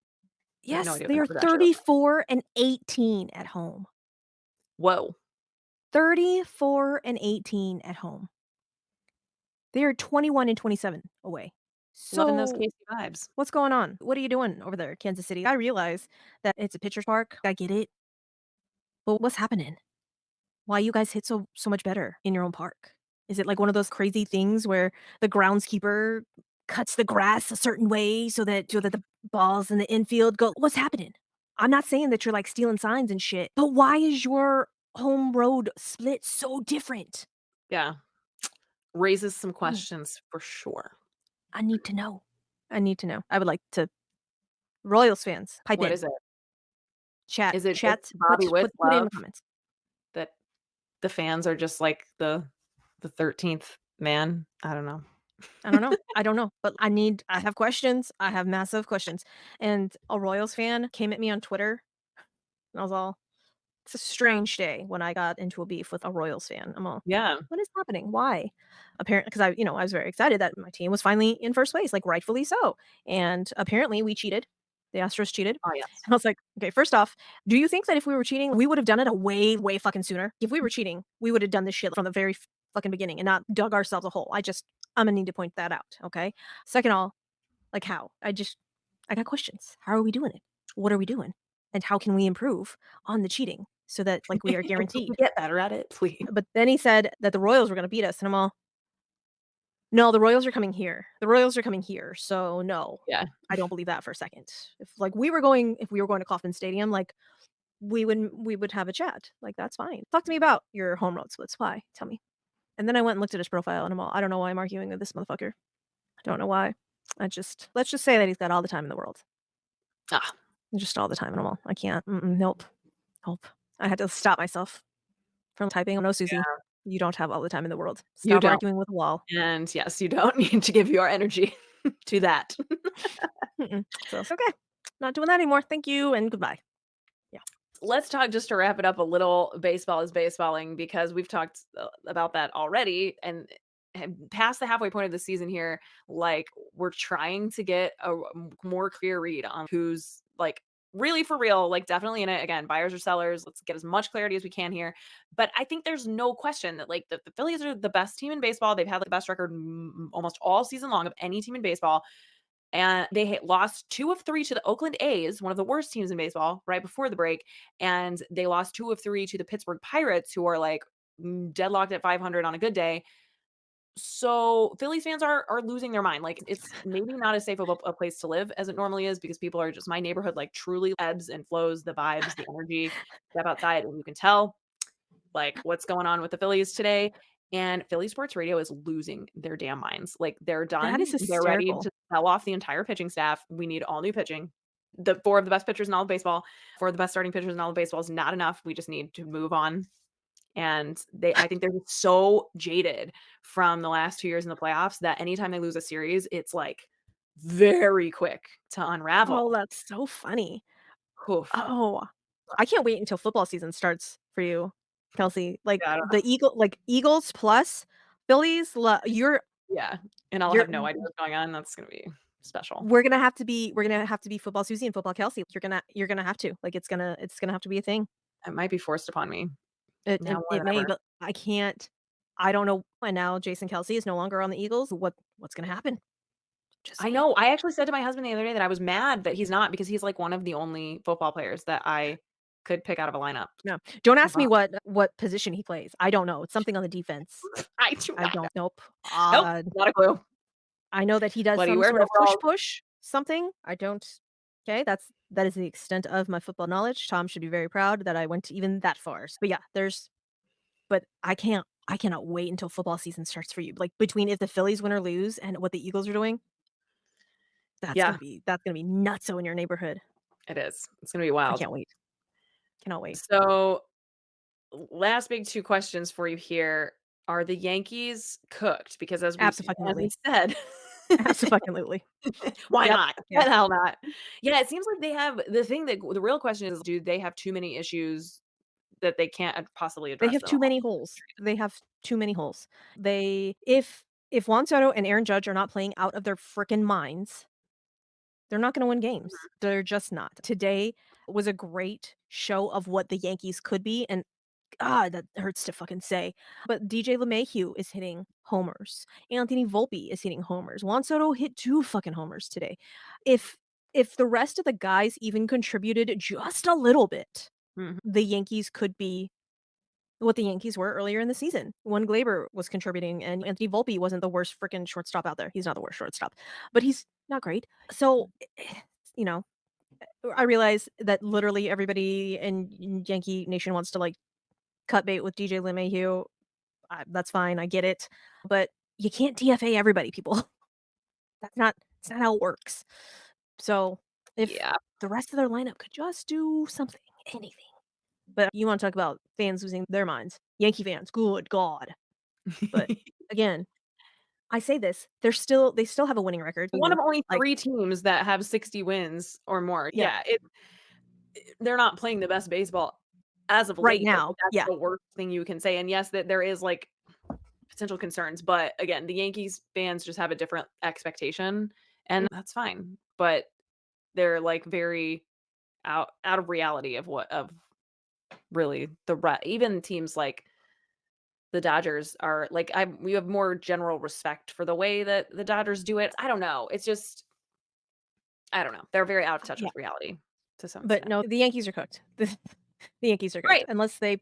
Yes, idea what they the are numbers actually look like. 34 and 18 at home. Whoa. 34 and 18 at home. They are 21 and 27 away. Loving those So, Casey vibes. what's going on? What are you doing over there, Kansas City? I realize that it's a pitcher's park. I get it. But what's happening? Why you guys hit so much better in your own park? Is it like one of those crazy things where the groundskeeper cuts the grass a certain way so that the balls in the infield go what's happening? I'm not saying that you're, like, stealing signs and shit, but why is your home road split so different? Yeah. Raises some Mm, questions for sure. I need to know. I need to know. I would like to Royals fans, pipe What in. is it? Chat Is it just chat, Bobby Witt put it in love the comments. that the fans are just like the 13th man? I don't know. I don't know. I don't know, but I have questions. I have massive questions. And a Royals fan came at me on Twitter, and I was all, "It's a strange day," when I got into a beef with a Royals fan. I'm all, Yeah. "What is happening? Why?" Apparently, because I was very excited that my team was finally in first place, like, rightfully so, and apparently we cheated. The Astros cheated, Oh, yes. and I was like, "Okay, first off, do you think that if we were cheating, we would have done it a way, way fucking sooner? If we were cheating, we would have done this shit from the very fucking beginning and not dug ourselves a hole." I'm gonna need to point that out, okay? Second all, like, how? I got questions. How are we doing it? What are we doing? And how can we improve on the cheating so that, like, we are Can we guaranteed? get better at it, please? But then he said that the Royals were gonna beat us, and I'm all, "No, the Royals are coming here. The Royals are coming here, so no, Yeah. I don't believe that for a second." If we were going to Kauffman Stadium, like, we would have a chat, like, that's fine. Talk to me about your home road splits. Why? Tell me. And then I went and looked at his profile, and I'm all, "I don't know why I'm arguing with this motherfucker. I don't know why." Let's just say that he's got all the time in the world. Ah, Just all the time, and I'm all, "I can't. Nope. Nope." I had to stop myself from typing, "No, Susie, yeah. you don't have all the time in the world. You Stop don't. arguing with a wall." And yes, you don't need to give your energy to that. So it's okay. Not doing that anymore. Thank you and goodbye. Yeah. Let's talk just to wrap it up a little, baseball is baseballing because we've talked about that already and past the halfway point of the season here, like we're trying to get a more clear read on who's like really for real, like definitely in it. Again, buyers or sellers. Let's get as much clarity as we can here. But I think there's no question that like the Phillies are the best team in baseball. They've had like, the best record almost all season long of any team in baseball. And they lost 2 of 3 to the Oakland A's, one of the worst teams in baseball, right before the break, and they lost 2 of 3 to the Pittsburgh Pirates, who are, like, deadlocked at 500 on a good day. So, Phillies fans are losing their mind, like, it's maybe not as safe of a place to live as it normally is because people are just my neighborhood, like, truly ebbs and flows, the vibes, the energy. Step outside and you can tell like what's going on with the Phillies today. And Philly sports radio is losing their damn minds. Like they're That done. is They're ready hysterical. to sell off the entire pitching staff. We need all new pitching. The 4 of the best pitchers in all of baseball, 4 of the best starting pitchers in all of baseball is not enough. We just need to move on. And I think they're just so jaded from the last 2 years in the playoffs that anytime they lose a series, it's like very quick to Oh, unravel. that's so funny. Oof. Oh, I can't wait until football season starts for you, Kelsey. Like, Yeah, I don't know. Eagles plus Phillies, Yeah, and I'll you're have no idea what's going on. That's gonna be special. we're gonna have to be football Suzy and football Kelsey. You're gonna have to. Like, it's gonna have to be a thing. It might be forced upon me It now it more it than may, ever. but I don't know, and now Jason Kelsey is no longer on the Eagles. What's gonna happen? Just I saying. know. I actually said to my husband the other day that I was mad that he's not because he's, like, one of the only football players that I could pick out of a lineup. No. Don't Oh, ask me wow. what position he plays. I don't know. It's something on the defense. I do I not know. don't nope. Nope, not a clue. I know that he does But he some wears sort of overalls. push something. I don't Okay, that is the extent of my football knowledge. Tom should be very proud that I went even that far. But yeah, but I cannot wait until football season starts for you. Like, between if the Phillies win or lose and what the Eagles are doing, Yeah, that's gonna be nutso in your neighborhood. it is. It's gonna be I wild. can't wait. Cannot wait. So, last big 2 questions for you here. Are the Yankees cooked? Because as we Abso-fucking-lutely. said Abso-fucking-lutely. why Yep. not? Yeah. Why the hell not? Yeah, it seems like they have the real question is, do they have too many issues that they can't possibly They address have them too all? many holes. They have too many holes. They if Juan Soto and Aaron Judge are not playing out of their frickin' minds, they're not gonna win games. They're just not. Today was a great show of what the Yankees could be, and God, that hurts to fucking say, but DJ LeMahieu is hitting homers. Anthony Volpe is hitting homers. Juan Soto hit 2 fucking homers today. If if the rest of the guys even contributed just a little bit, Mhm. the Yankees could be what the Yankees were earlier in the season when Glaber was contributing and Anthony Volpe wasn't the worst freaking shortstop out there. He's not the worst shortstop, but he's not great. So, you know, I realize that literally everybody in Yankee Nation wants to, like, cut bait with DJ LeMahieu. That's fine, I get it, but you can't DFA everybody, people. That's not how it works. So, if Yeah. the rest of their lineup could just do something, anything. But you wanna talk about fans losing their minds. Yankee fans, good god. But again, I say this, they still have a winning record. One of only Like, 3 teams that have 60 wins or more. yeah, Yeah, they're not playing the best baseball as of right late. I now, think that's yeah. the worst thing you can say, and yes, that there is, like, potential concerns, but again, the Yankees fans just have a different expectation, and that's fine, but they're, like, very out of reality of what of really even teams like the Dodgers are like, we have more general respect for the way that the Dodgers do it. I don't know, it's just I don't know, they're very out of touch Yeah, with reality to some but extent. no, the Yankees are cooked. The Yankees are cooked Right. unless they,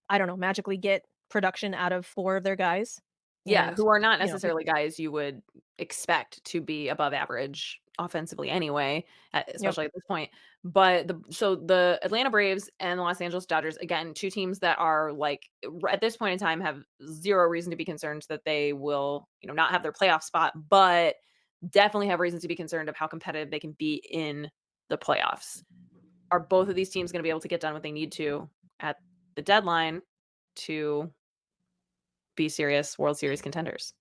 I don't know, magically get production out of 4 of their guys Yeah, and, who are not you know, necessarily guys you would expect to be above average offensively anyway, yep. especially at this point. But the Atlanta Braves and the Los Angeles Dodgers, again, 2 teams that are like at this point in time have 0 reason to be concerned that they will, not have their playoff spot, but definitely have reasons to be concerned of how competitive they can be in the playoffs. Are both of these teams going to be able to get done what they need to at the deadline to be serious World Series contenders?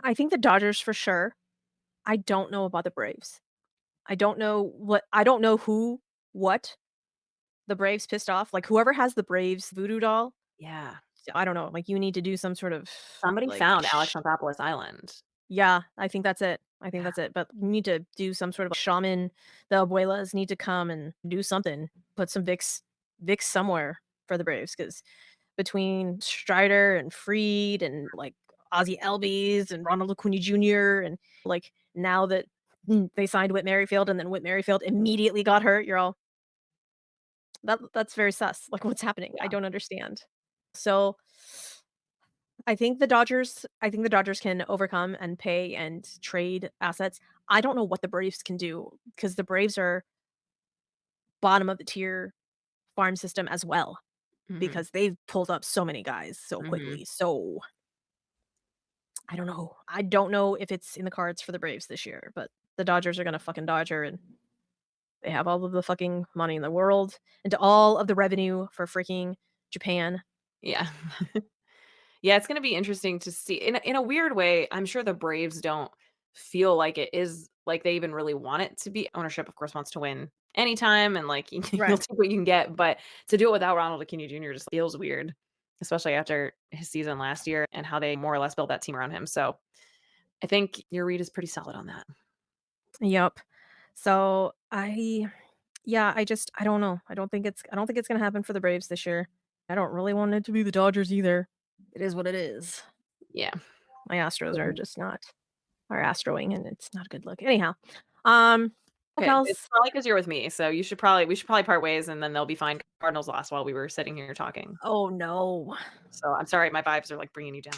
I think the Dodgers for sure. I don't know about the Braves. I don't know what the Braves pissed off, like, whoever has the Braves voodoo doll, Yeah. I don't know, like, you need to do some sort of, Somebody like, found Alex Anthopoulos Island. yeah, I think that's it. I think Yeah. that's it, but you need to do some sort of a shaman. The abuelas need to come and do something. Put some Vicks somewhere for the Braves, because between Strider and Freed and, like, Ozzie Albies and Ronald Acuna Jr. and, like, now that, they signed Whit Merrifield and then Whit Merrifield immediately got hurt, you're all, that's very sus. Like, what's happening? I Yeah. don't understand. So, I think the Dodgers can overcome and pay and trade assets. I don't know what the Braves can do because the Braves are bottom of the tier farm system as well, Mhm. because they've pulled up so many guys so Mhm. quickly. So, I don't know. I don't know if it's in the cards for the Braves this year, but the Dodgers are gonna fucking Dodger, and they have all of the fucking money in the world and all of the revenue for freaking Japan. Yeah. Yeah, it's gonna be interesting to see. In a weird way, I'm sure the Braves don't feel like it is like they even really want it to be. Ownership, of course, wants to win anytime and like you'll Right. take what you can get. But to do it without Ronald Acuna Jr. just feels weird, especially after his season last year and how they more or less built that team around him. So I think your read is pretty solid on that. Yep. So yeah, I don't know. I don't think it's gonna happen for the Braves this year. I don't really want it to be the Dodgers either. It is what it is. Yeah. My Astros are astroing, and it's not a good look. Anyhow, um, Okay, it's Kels, probably because 'cause you're with me, so we should probably part ways and then they'll be fine. Cardinals lost while we were sitting here talking. oh no, So I'm sorry, my vibes are, like, bringing you down.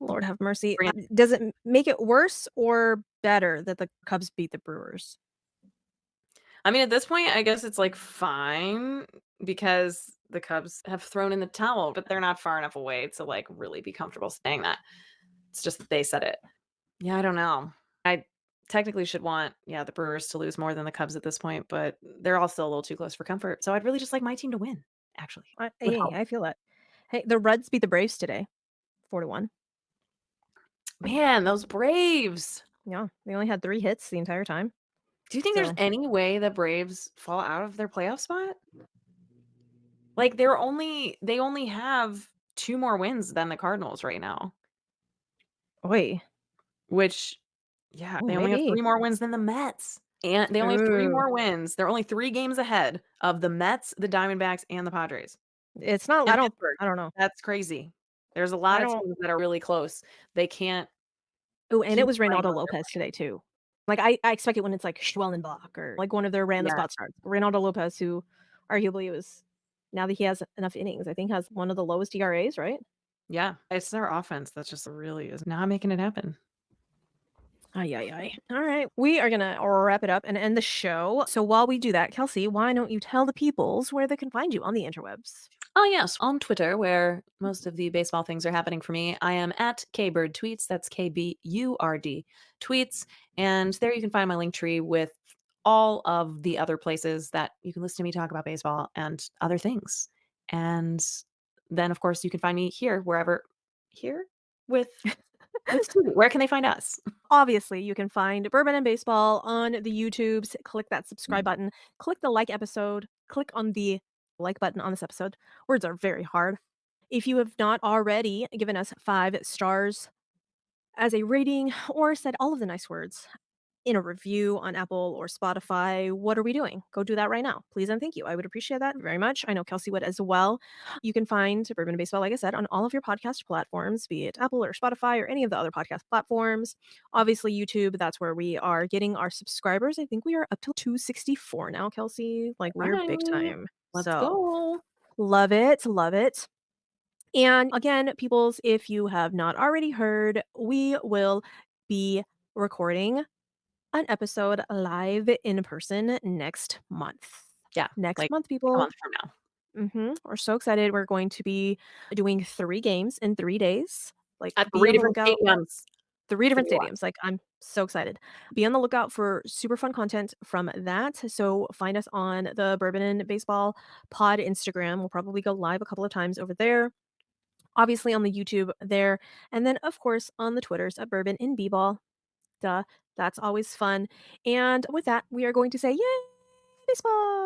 Lord have mercy. Bring it Does it make it worse or better that the Cubs beat the Brewers? I mean, at this point, I guess it's, like, fine because the Cubs have thrown in the towel, but they're not far enough away to, like, really be comfortable saying that. It's just that they said it. Yeah, I don't know. I technically should want, yeah, the Brewers to lose more than the Cubs at this point, but they're all still a little too close for comfort, so I'd really just like my team to win, actually. Would Hey, help. I feel that. Hey, the Reds beat the Braves today, 4-1. Man, those Braves! Yeah, they only had 3 hits the entire time. Do you think there's So, any way the Braves fall out of their playoff spot? Like, they only have 2 more wins than the Cardinals right now, wait. which yeah, Oh, they only have maybe. 3 more wins than the Mets, and they only have 3 Ooh. more wins. They're only 3 games ahead of the Mets, the Diamondbacks, and the Padres, It's not and Pittsburgh. I don't know. That's crazy. There's a I lot of don't teams that are really close. They can't Oh, and it keep was playing Reynaldo like they're Lopez playing. today too. Like, I expect it when it's, like, Schwellenbach or, like, one of their random Yeah, spot starts. Reynaldo Lopez, who arguably was now that he has enough innings, I think has one of the lowest ERAs, right? yeah. It's their offense that's just really is not making it happen. Ay, ay, ay. All right, we are gonna wrap it up and end the show. So while we do that, Kelsey, why don't you tell the peoples where they can find you on the interwebs? Oh, yes, on Twitter, where most of the baseball things are happening for me, I am at KBirdTweets. That's KBURD tweets. And there you can find my link tree with all of the other places that you can listen to me talk about baseball and other things. And then, of course, you can find me here, wherever, here with Suzy. Where can they find us? Obviously, you can find Bourbon and Baseball on the YouTubes. Click that subscribe button. Click the like episode. Click on the like button on this episode. Words are very hard. If you have not already given us 5 stars as a rating or said all of the nice words in a review on Apple or Spotify, what are we doing? Go do that right now. Please and thank you. I would appreciate that very much. I know Kelsey would as well. You can find Bourbon and Baseball, like I said, on all of your podcast platforms, be it Apple or Spotify or any of the other podcast platforms. Obviously, YouTube, that's where we are getting our subscribers. I think we are up to 264 now, Kelsey. Like, we're big Right. time. Let's So, go. love it. Love it. And again, peoples, if you have not already heard, we will be recording an episode live in person next month. Yeah, Next like month, a people. month from now. We're so excited. We're going to be doing 3 games in 3 days. Like, At be 3 on the different lookout. stadiums. 3 It's gonna different be a lot. stadiums. Like, I'm so excited. Be on the lookout for super fun content from that. So find us on the Bourbon and Baseball Pod Instagram. We'll probably go live a couple of times over there. Obviously on the YouTube there. And then, of course, on the Twitters at Bourbon and B-Ball. Duh. That's always fun. And with that, we are going to say, yay, baseball!